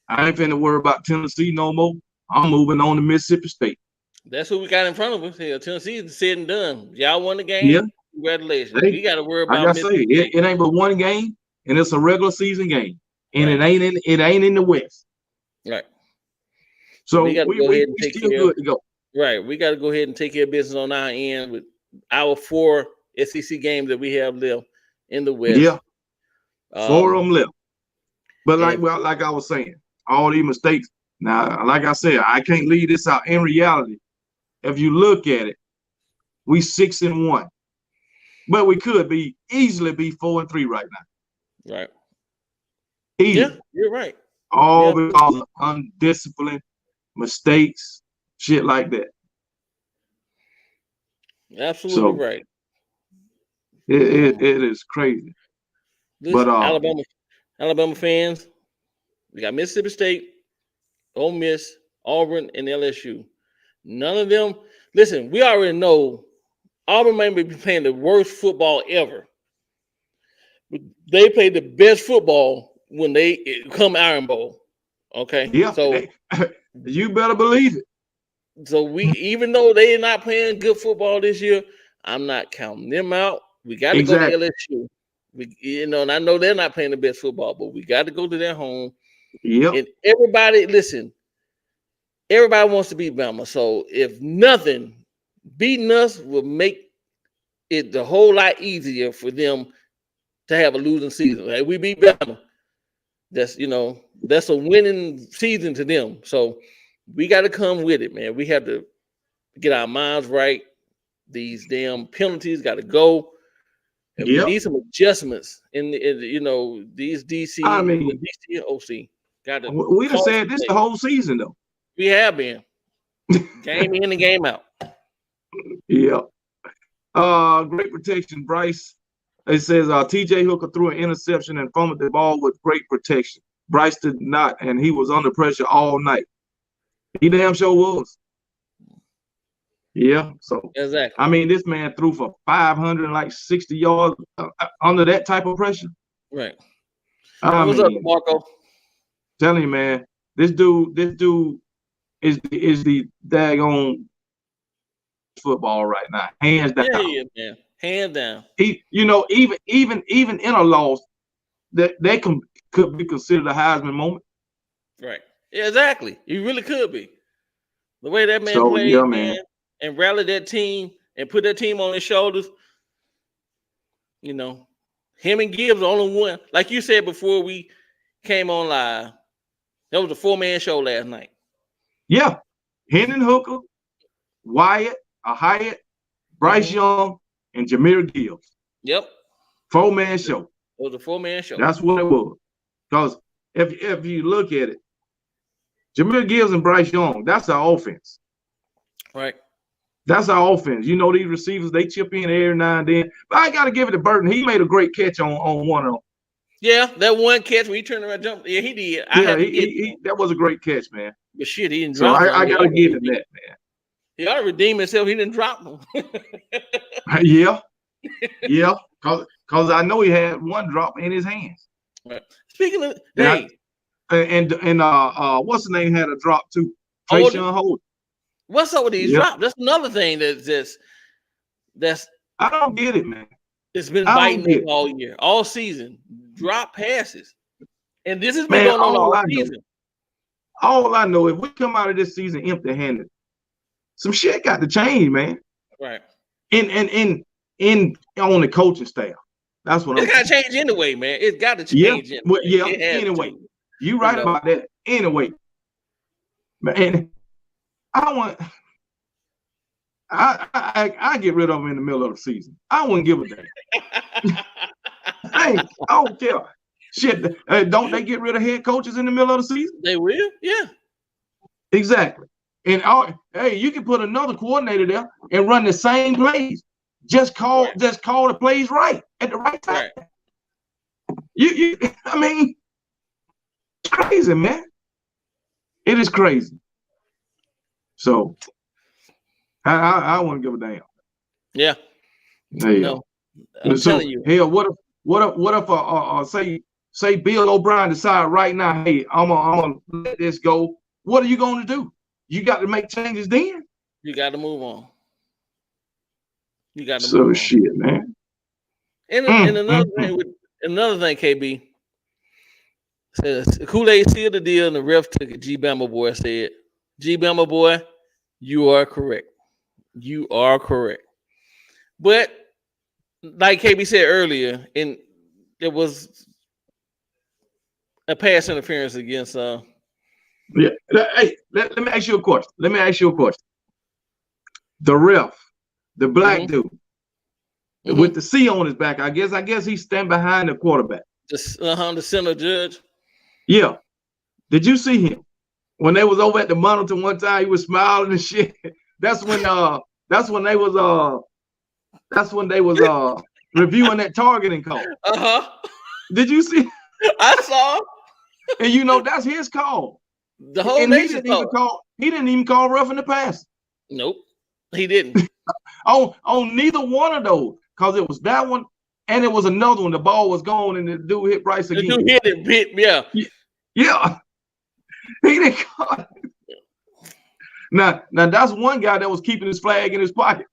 I ain't finna worry about Tennessee no more. I'm moving on to Mississippi State. That's who we got in front of us here. Tennessee is said and done. Y'all won the game. Yeah. Congratulations. We got to worry about. Like I say, it ain't but one game, and it's a regular season game, and it ain't in the West. Right. So we still good to go. Right. We got to go ahead and take care of business on our end with our 4 SEC games that we have left in the West. Yeah. 4 of them left. But like I was saying, all these mistakes. Now, like I said, I can't leave this out. In reality, if you look at it, we 6-1, but we could easily be 4-3 right now. Right. Easy. Yeah, you're right. All because of undisciplined mistakes, shit like that. Absolutely right. It is crazy. Listen, But Alabama fans, we got Mississippi State, Ole Miss, Auburn, and LSU. None of them. Listen, we already know Auburn may be playing the worst football ever. They play the best football when they come Iron Bowl. Okay. Yeah. So you better believe it. So even though they're not playing good football this year, I'm not counting them out. We got to go to LSU. And I know they're not playing the best football, but we got to go to their home. Yep. And everybody wants to beat Bama. So if nothing, beating us will make it a whole lot easier for them to have a losing season. Like we beat Bama. That's a winning season to them. So we got to come with it, man. We have to get our minds right. These damn penalties got to go. And we need some adjustments in these DC. DC and OC. Got to. We just said this the whole season though. We have been game in and game out. Yeah. Great protection, Bryce. It says TJ Hooker threw an interception and fumbled the ball with great protection. Bryce did not, and he was under pressure all night. He damn sure was. Yeah, so exactly. I mean, this man threw for 560 yards under that type of pressure. Right. What's up, Marco? Telling you, man, this dude is the daggone football right now, hands down. Yeah, man, hands down. Even in a loss, that they could be considered a Heisman moment. Right. Yeah, exactly. He really could be. The way that man played, man, and rallied that team and put that team on his shoulders. Him and Gibbs the only one. Like you said before we came on live, that was a 4-man show last night. Yeah. Hendon Hooker, Wyatt, Hyatt, Bryce Young, and Jahmyr Gibbs. Yep. 4-man show. It was a 4-man show. That's what it was. Because if you look at it, Jahmyr Gibbs and Bryce Young, that's our offense. Right. That's our offense. These receivers, they chip in every now and then. But I got to give it to Burton. He made a great catch on one of them. Yeah, that one catch when he turned around and jumped. Yeah, he did. That was a great catch, man. But shit, he didn't drop. So I got to give him that, man. He ought to redeem himself. He didn't drop him. Yeah. Because I know he had one drop in his hands. Right. Speaking of, and what's the name had a drop too? Trayshawn Holden. What's up with these drops? That's another thing that's I don't get it, man. It's been biting them all year, all season. Drop passes. And this has been going on all season. All I know, if we come out of this season empty-handed, some shit got to change, man. Right. In on the coaching staff. That's what it's got to change anyway, man. It's got to change. Anyway. You right about that. Anyway. Man, I get rid of them in the middle of the season. I wouldn't give a damn. I don't care. Shit, don't they get rid of head coaches in the middle of the season? They will, yeah. Exactly. And you can put another coordinator there and run the same plays. Just call the plays right at the right time. Right. I mean, it's crazy, man. It is crazy. So I wouldn't give a damn. Yeah. There you go. I'm telling you. Hell, what if say Bill O'Brien decide right now, hey, I'm gonna let this go. What are you gonna do? You got to make changes then. You got to move on. You got to move on. Shit, man. And another thing, KB says Kool-Aid sealed the deal and the ref took it. G Bama boy said, G Bama boy, you are correct. You are correct. But like KB said earlier, there was a pass interference against yeah. Hey, let me ask you a question. The ref, the black dude with the C on his back, I guess he's standing behind the quarterback. The center judge. Yeah. Did you see him when they was over at the monitor one time? He was smiling and shit. That's when they was reviewing that targeting call. Did you see? I saw. And you know that's his call. The whole and nation he didn't even call roughing the pass. Nope, he didn't. on neither one of those, because it was that one and it was another one. The ball was gone and the dude hit Bryce again. The dude hit it, yeah. Yeah. He didn't call it. Now that's one guy that was keeping his flag in his pocket.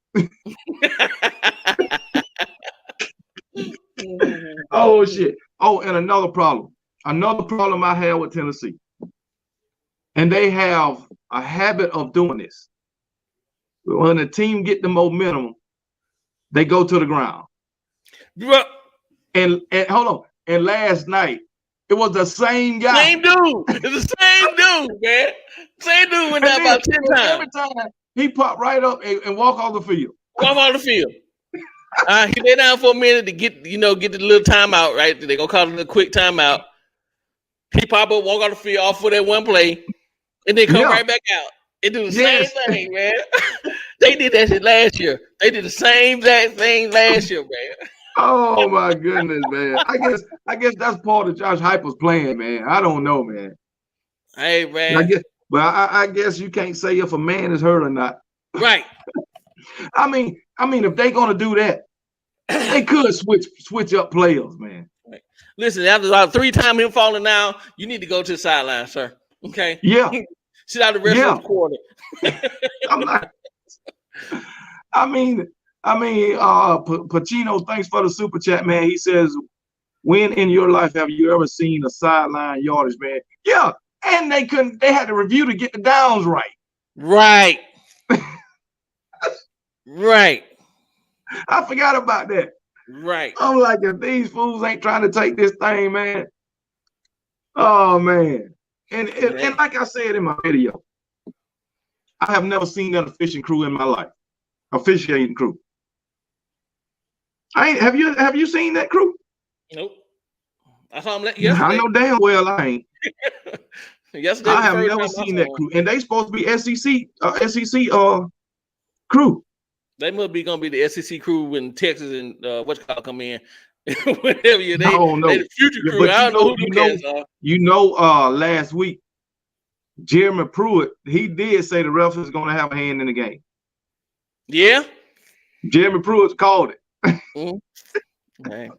Oh shit. Oh, and another problem I had with Tennessee. And they have a habit of doing this. When the team get the momentum, they go to the ground. And hold on. And last night, it was the same guy. Same dude. It's the same dude, man. Same dude went down about 10 times. Every time he popped right up and walk off the field. Walk off the field. He lay down for a minute to get the little timeout, right? They gonna call it a quick timeout. He pop up, walk off the field off for that one play, and then come right back out. They do the same thing, man. They did that shit last year. They did the same exact thing last year, man. Oh my goodness, man. I guess that's part of Josh Heupel's plan, man. I don't know, man. Hey, man. I guess you can't say if a man is hurt or not. Right. I mean, if they're gonna do that, they could switch up players, man. Right. Listen, after about 3 times him falling down, you need to go to the sideline, sir. Okay. Yeah. Sit out the rest of the quarter. I'm not. Pacino, thanks for the super chat, man. He says, when in your life have you ever seen a sideline yardage, man? Yeah, and they had to review to get the downs right. Right. Right. I forgot about that. Right. I'm like, if these fools ain't trying to take this thing, man. Oh, man. And like I said in my video, I have never seen that officiating crew in my life. Officiating crew. Have you seen that crew? Nope. I saw him yesterday. I know damn well I ain't. Yesterday, I have never seen that crew, and they supposed to be SEC crew. They must be gonna be the SEC crew when Texas and come in. Whatever they the future crew. But I don't know who the guys are. Last week, Jeremy Pruitt, he did say the refs is gonna have a hand in the game. Yeah. Jeremy Pruitt called it. Mm-hmm.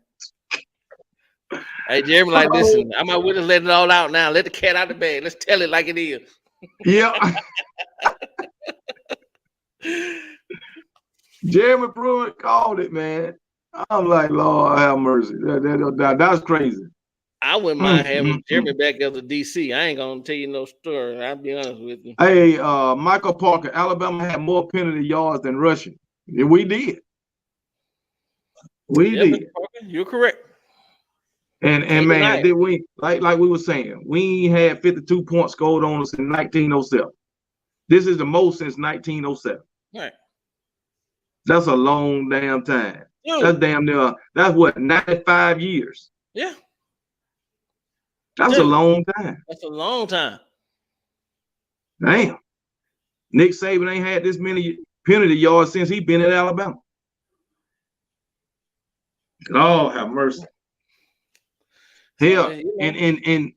Hey, Jeremy, like, listen, I'm out with us, let it all out now. Let the cat out the bag. Let's tell it like it is. Yeah. Jeremy Pruitt called it, man. I'm like, Lord have mercy. That's crazy. I wouldn't mind having Jeremy back as a DC. I ain't gonna tell you no story. I'll be honest with you. Hey, Michael Parker, Alabama had more penalty yards than rushing. Yeah, we did. We did. You're correct. And man, did we like we were saying, we had 52 points scored on us in 1907. This is the most since 1907. Right. That's a long damn time. Dude. That's damn near. That's what 95 years. Yeah. That's a long time. That's a long time. Damn. Nick Saban ain't had this many penalty yards since he been at Alabama. Lord have mercy. Hell, and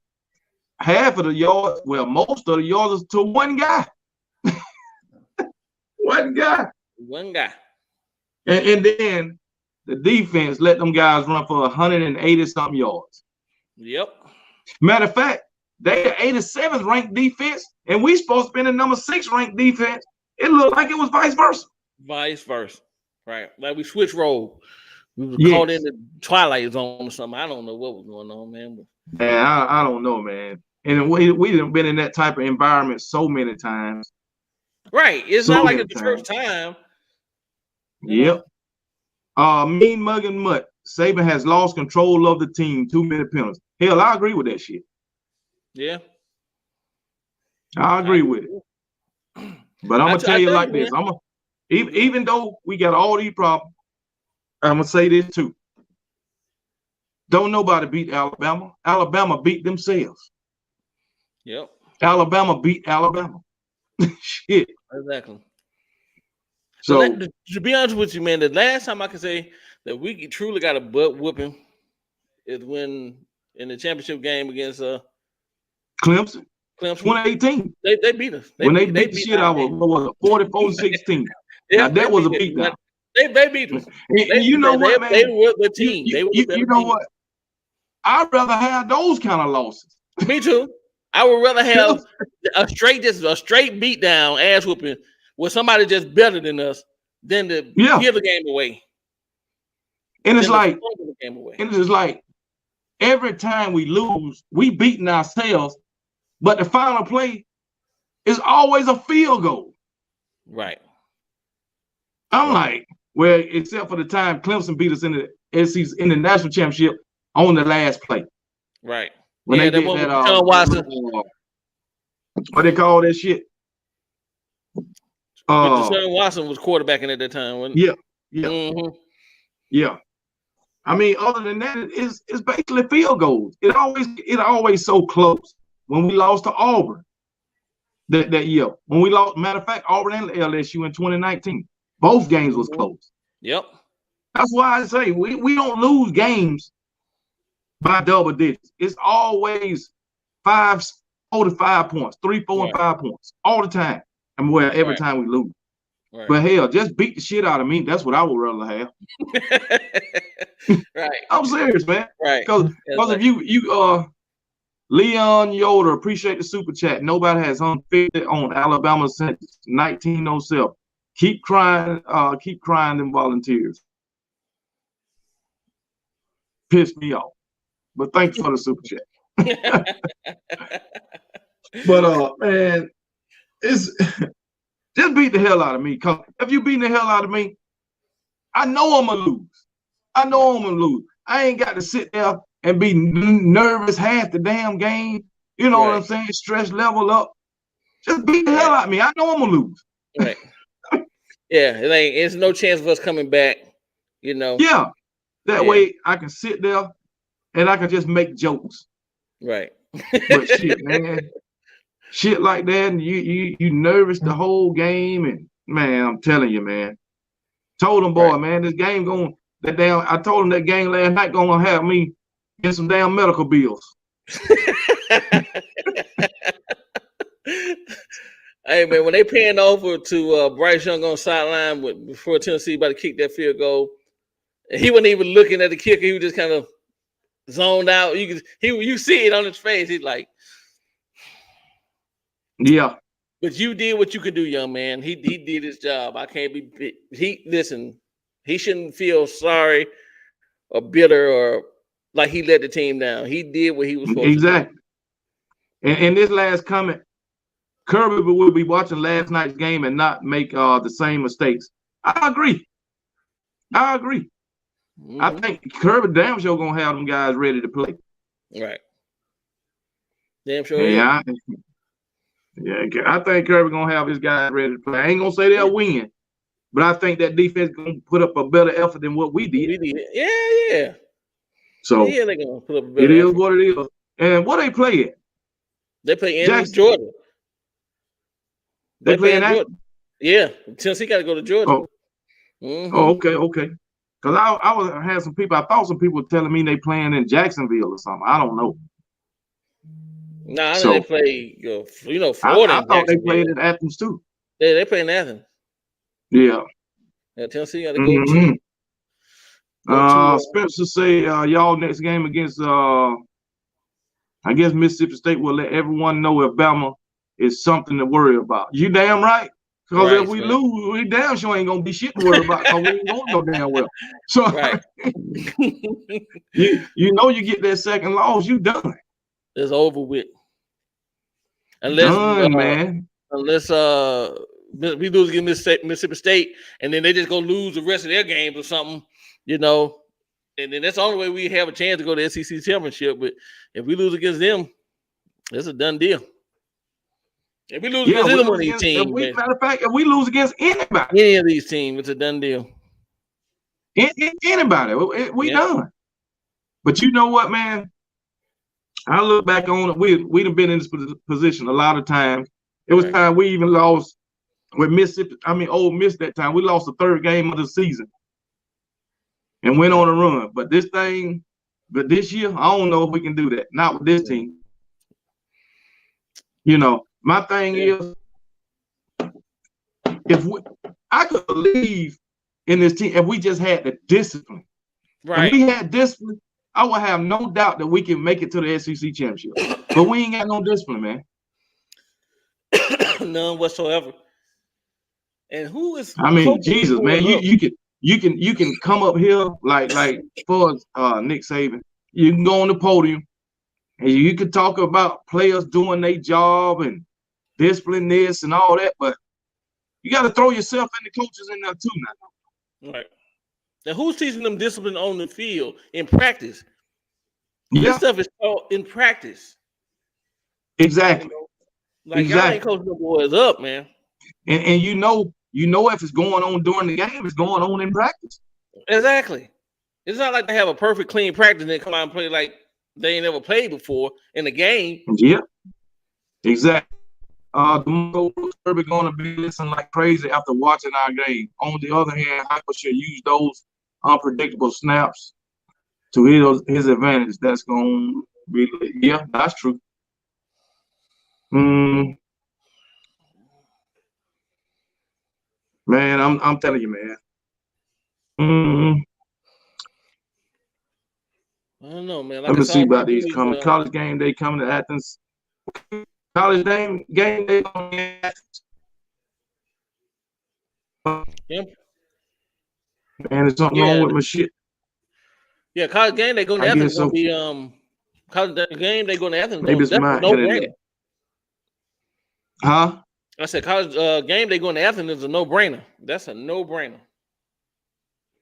half of the yards, well, most of the yards is to one guy. One guy. And then the defense let them guys run for 180 something yards. Yep. Matter of fact, they are 87th ranked defense, and we supposed to be in the number 6 ranked defense. It looked like it was vice versa. Vice versa. Right. Like we switched roles. We were caught in the twilight zone or something. I don't know what was going on, man. Yeah, I don't know, man. And we done been in that type of environment so many times. Right. It's not like it's the first time. Yep. Mean mugging mutt. Saban has lost control of the team. Too many penalties. Hell, I agree with that shit. Yeah. I agree with it. But I'm gonna tell you like this. Even though we got all these problems, I'm gonna say this too. Don't nobody beat Alabama. Alabama beat themselves. Yep. Alabama beat Alabama. Shit. Exactly. So to be honest with you, man, the last time I can say that we truly got a butt whooping is when in the championship game against Clemson, Clemson. 2018. They beat us. When they beat the shit out of us, what was it, 44-16. Yeah, Now that was a beatdown. They beat us. And you know what, man? They were the team. They were the better you know team. what? I'd rather have those kind of losses. Me too. I would rather have a straight beatdown, ass whooping, with somebody just better than us than to give the game away. And it's like, every time we lose, we beating ourselves, but the final play is always a field goal. Right. I'm like, well, except for the time Clemson beat us in the SEC in the national championship on the last play. Right. When they did that, Watson. What they call that shit? Deshaun Watson was quarterbacking at that time, wasn't he? Yeah. Mm-hmm. Yeah. I mean, other than that, it's basically field goals. It always so close. When we lost to Auburn that year, when we lost, matter of fact, Auburn and LSU in 2019, both games was close. Yep. That's why I say we don't lose games by double digits. It's always 4 to 5 points, 3, 4, and 5 points all the time. I mean, every time we lose. Right. But hell, just beat the shit out of me. That's what I would rather have. Right. I'm serious, man. Right. Because if you Leon Yoder, appreciate the super chat. Nobody has unfitted on Alabama since 1907. Keep crying them volunteers. Pissed me off. But thanks for the super chat. But man, it's just beat the hell out of me. Cause if you beat the hell out of me, I know I'm gonna lose. I ain't got to sit there and be nervous half the damn game. You know what I'm saying? Stress level up. Just beat the hell out of me. I know I'm gonna lose. Right. Yeah, it's no chance of us coming back. You know. Yeah. That way I can sit there and I can just make jokes. Right. But shit, man. Shit like that, and you nervous the whole game, and man, I'm telling you, man. Told them, boy, man, this game I told him that game last night gonna have me get some damn medical bills. Hey man, when they panned over to Bryce Young on sideline before Tennessee about to kick that field goal, he wasn't even looking at the kicker. He was just kind of zoned out. You see it on his face. He's like, yeah. But you did what you could do, young man. He did his job. I can't be. He shouldn't feel sorry or bitter or like he let the team down. He did what he was supposed to do. And this last comment, Kirby will be watching last night's game and not make the same mistakes. I agree. Mm-hmm. I think Kirby damn sure gonna have them guys ready to play. Right. Damn sure. Yeah. I think Kirby gonna have his guys ready to play. I ain't gonna say they'll win, but I think that defense gonna put up a better effort than what we did. Yeah. So they're gonna put up a better effort. It is effort. what it is. And what they play at? They play in Georgia. They play in Georgia. Yeah, Tennessee got to go to Georgia. Oh, okay. Because I had some people. I thought some people were telling me they playing in Jacksonville or something. I don't know. Nah, they play. Florida. I thought they played in Athens too. They play in Athens. Yeah. Tennessee got to go to. Spencer say y'all next game against I guess Mississippi State will let everyone know if Bama is something to worry about. You damn right. Because if we lose, we damn sure ain't gonna be shit to worry about because we ain't gonna go damn well. So you get that second loss, you done. It's over with. Unless we lose against Mississippi State and then they just go lose the rest of their games or something, and then that's the only way we have a chance to go to the SEC championship. But if we lose against them, it's a done deal. If we lose against any one of these teams, matter of fact, if we lose against anybody, any of these teams, it's a done deal. Anybody, we done. But you know what, man? I look back on it. We'd have been in this position a lot of times. It was time we even lost with Ole Miss that time. We lost the third game of the season. and went on a run. But this year, I don't know if we can do that. Not with this team. My thing is, I could believe in this team if we just had the discipline. Right. If we had discipline, I would have no doubt that we can make it to the SEC championship. But we ain't got no discipline, man. None whatsoever. And who is? I mean, Jesus, man, you can come up here like for Nick Saban. You can go on the podium and you can talk about players doing their job and discipline this and all that, but you got to throw yourself and the coaches in there too now. Right. Now, who's teaching them discipline on the field in practice? Yeah. This stuff is taught in practice. Exactly. Like y'all ain't coaching the boys up, man. And you know if it's going on during the game, it's going on in practice. Exactly. It's not like they have a perfect clean practice and then come out and play like they ain't never played before in the game. Yeah. Exactly. The Kirby going to be listening like crazy after watching our game. On the other hand, Hyper should use those unpredictable snaps to his advantage. That's going to be, yeah, that's true. Man, I'm telling you, man. I don't know, man. Let me see about these coming. College game day coming to Athens. College game day coming to Athens. Yep. Man, there's something wrong with my shit. Yeah, college game day going to Athens gonna be college game they going to Athens. Maybe it's my no-brainer. Huh? I said college game day going to Athens is a no-brainer. That's a no-brainer.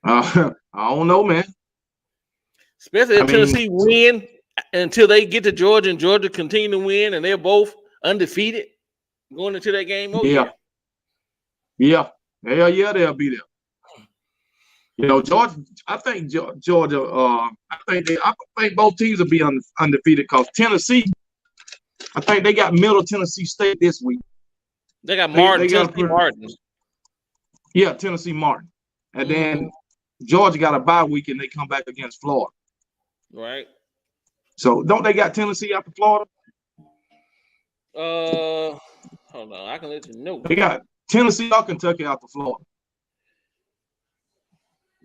I don't know, man. Especially if Tennessee win until they get to Georgia and Georgia continue to win and they're both undefeated going into that game. Oh, yeah. Hell yeah, they'll be there. Georgia. I think Georgia. I think both teams will be undefeated because Tennessee. I think they got Middle Tennessee State this week. They got Martin. Tennessee Martin. Yeah, Tennessee Martin, and then Georgia got a bye week and they come back against Florida. Right. So don't they got Tennessee after Florida? Hold on, I can let you know. They got Tennessee or Kentucky after Florida.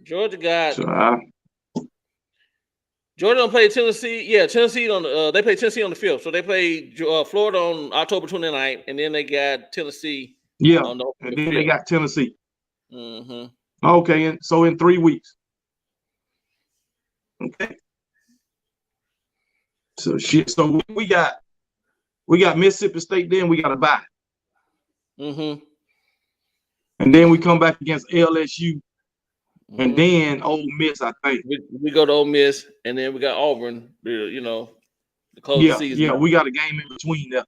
Georgia got. Georgia don't play Tennessee. Yeah, Tennessee they play Tennessee on the 5th. So they play Florida on October 29th, and then they got Tennessee. Yeah, and then they got Tennessee. Mm-hmm. Okay, and so in 3 weeks. Okay. So So we got Mississippi State. Then we got a bye. Mm-hmm. And then we come back against LSU. And then Ole Miss, I think. We go to Ole Miss, and then we got Auburn, the close season. Yeah, we got a game in between there.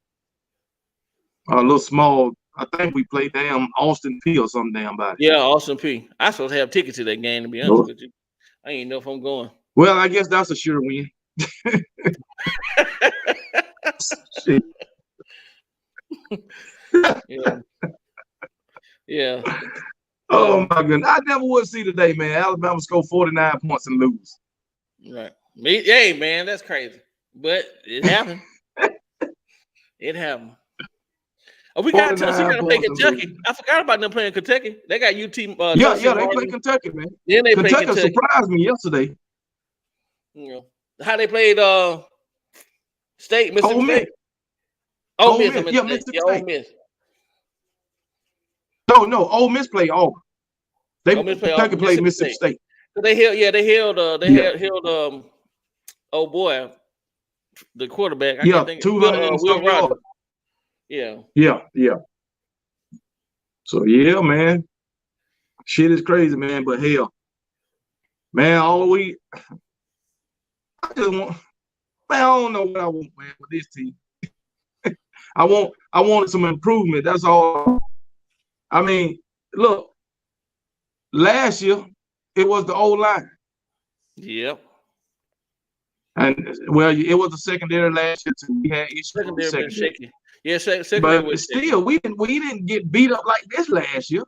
A little small. I think we played Austin P or something damn body. Yeah, Austin P. I supposed to have tickets to that game, to be honest with you. I ain't know if I'm going. Well, I guess that's a sure win. Shit. Yeah. Oh my goodness! I never would see today, man. Alabama score 49 points and lose. Right. Hey, man, that's crazy, but it happened. It happened. Oh, we got Tennessee got to play Kentucky. I forgot about them playing Kentucky. They got UT. Yeah, they play Kentucky, man. Then they Kentucky play Kentucky. Surprised me yesterday. How they played State, Mississippi State. Ole Miss. Mississippi State. Ole Miss. No, Ole Miss played Auburn. Kentucky played Mississippi State. So they held oh boy, the quarterback. I can't think 200 Rogers. Yeah. So yeah, man. Shit is crazy, man. But hell, man, all week I just want. Man, I don't know what I want, man, with this team. I wanted some improvement. That's all. I mean, look, last year it was the O-line. Yep. And well, it was the secondary last year too. We had issues. Secondary was shaky. Yeah, secondary but was still, we didn't get beat up like this last year.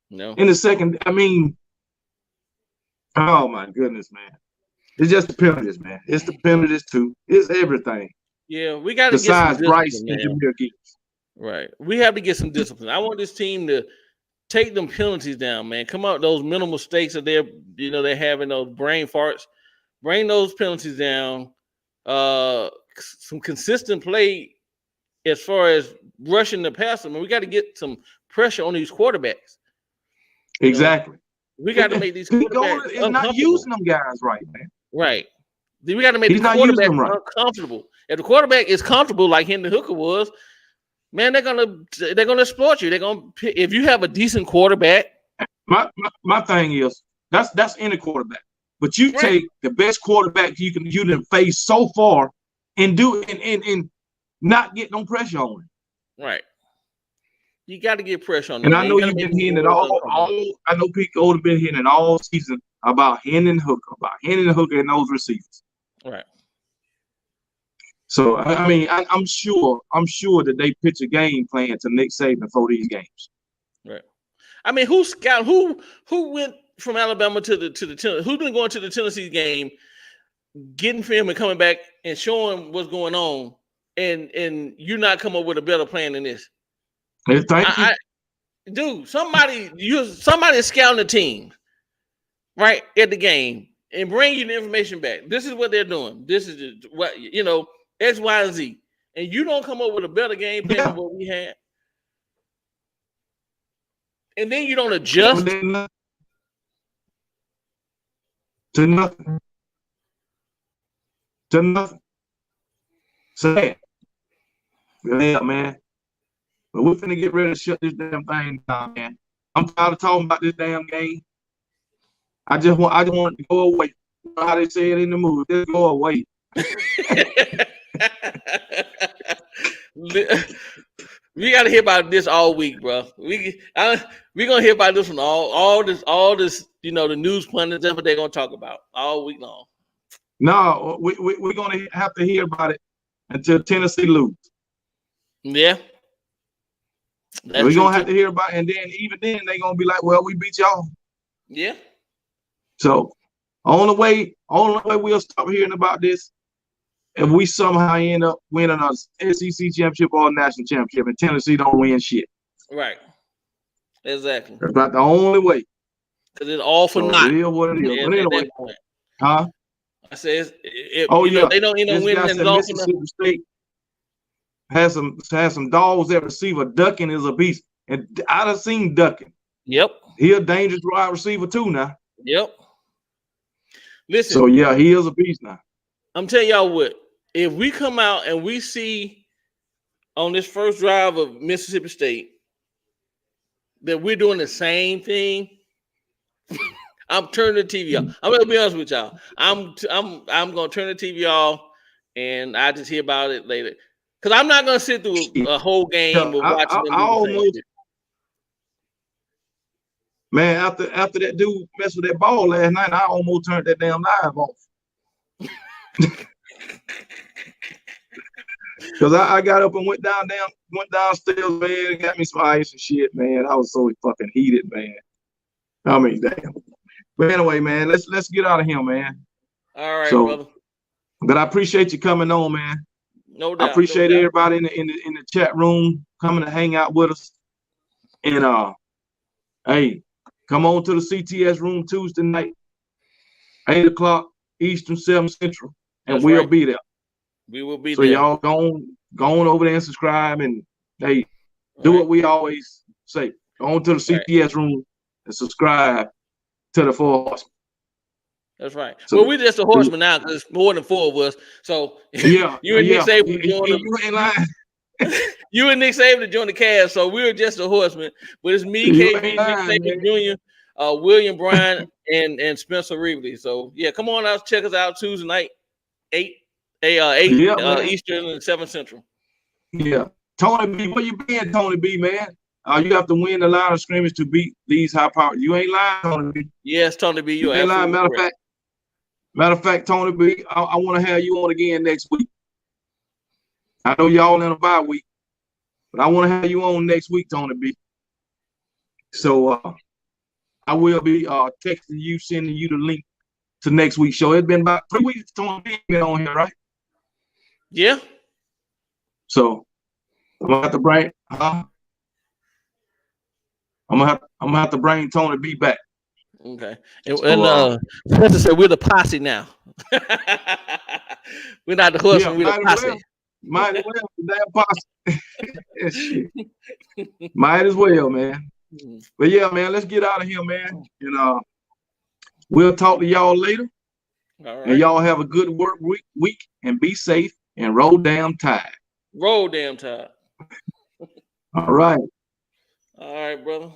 No. In the second, I mean, Oh my goodness, man. It's just the penalties, man. It's the penalties too. It's everything. Yeah, we got to get some Besides Bryce discipline, and man. Jameer Gibbs. Right. We have to get some discipline. I want this team to take them penalties down, man. Come out those minimal mistakes that they're having those brain farts. Bring those penalties down. Some consistent play as far as rushing the passer. I mean, we got to get some pressure on these quarterbacks. Exactly. We got to make these quarterbacks is not using them guys right, man. Right. We got to make the quarterback uncomfortable. If the quarterback is comfortable like Hendon Hooker was, man, they're gonna exploit you. If you have a decent quarterback. My thing is that's any quarterback. But you take the best quarterback you can face so far and do and not get no pressure on him. Right. You got to get pressure on them. And I know you've been hearing it all. I know people have been hearing it all season about Hendon Hooker and those receivers. Right. So I mean, I'm sure that they pitch a game plan to Nick Saban for these games. Right. I mean, who went from Alabama to the Tennessee? Who's been going to the Tennessee game, getting film and coming back and showing what's going on, and you not come up with a better plan than this? Hey, thank you. Dude, somebody is scouting the team right at the game and bring you the information back. This is what they're doing. This is what X, Y, and Z, and you don't come up with a better game plan than what we had, and then you don't adjust to nothing. Sad. Yeah, man. But we're finna get ready to shut this damn thing down, man. I'm tired of talking about this damn game. I just want it to go away. You know how they say it in the movie, just go away. We got to hear about this all week, bro. We're gonna hear about this from all this. The news pundits. That's what they're gonna talk about all week long. No, we're gonna have to hear about it until Tennessee lose. Yeah, we're gonna have to hear about it, and then even then they're gonna be like, "Well, we beat y'all." Yeah. So, only way we'll stop hearing about this if we somehow end up winning a SEC championship or a national championship, and Tennessee don't win shit. Right. Exactly. That's about the only way. Because it's all for naught. It is what it is. But anyway, huh? I said, they don't end up winning. And Mississippi State has some dogs that receiver. Ducking is a beast, and I done seen Ducking. Yep. He a dangerous wide receiver too now. Yep. Listen. So yeah, he is a beast now. I'm telling y'all what. If we come out and we see on this first drive of Mississippi State that we're doing the same thing, I'm turning the TV off. I'm gonna be honest with y'all. I'm gonna turn the TV off, and I just hear about it later. Because I'm not gonna sit through a whole game of watching them. Man, after that dude messed with that ball last night, I almost turned that damn live off. Because I got up and went downstairs, man, and got me some ice and shit, man. I was so fucking heated, man. I mean, damn. But anyway, man, let's get out of here, man. All right, brother. But I appreciate you coming on, man. No doubt. I appreciate everybody in the chat room coming to hang out with us. And hey, come on to the CTS room Tuesday night, 8 o'clock Eastern, 7 Central, and we'll be there. We will be there. So y'all go on over there and subscribe, and hey, do what we always say. Go on to the CTS room and subscribe to the 4 Horsemen. That's right. So, well, we're just a horseman now because it's more than 4 of us. So yeah, you and Nick Saban you ain't lying. You and Nick Saban to join the cast, so we're just a horseman. But it's me, KB, Nick Saban Jr., William Bryan, and Spencer Reevely. So yeah, come on out, check us out Tuesday night, 8 Eastern and 7 Central. Yeah, Tony B, where you been, Tony B, man? You have to win the line of scrimmage to beat these high power. You ain't lying, Tony B. Yes, Tony B. You ain't lying. Matter of fact, Tony B, I want to have you on again next week. I know y'all in a bye week, but I want to have you on next week, Tony B. So I will be texting you, sending you the link to next week's show. It's been about 3 weeks Tony been on here, right? Yeah. So I'm gonna have to bring I'm gonna have to bring Tony B back. Okay. And Spencer said we're the posse now. We're not the horsemen, we're the posse. Might as well, damn posse. Shit. Might as well, man. But yeah, man, let's get out of here, man. And we'll talk to y'all later. All right. And y'all have a good work week and be safe and roll damn tide. Roll damn tide. All right. All right, brother.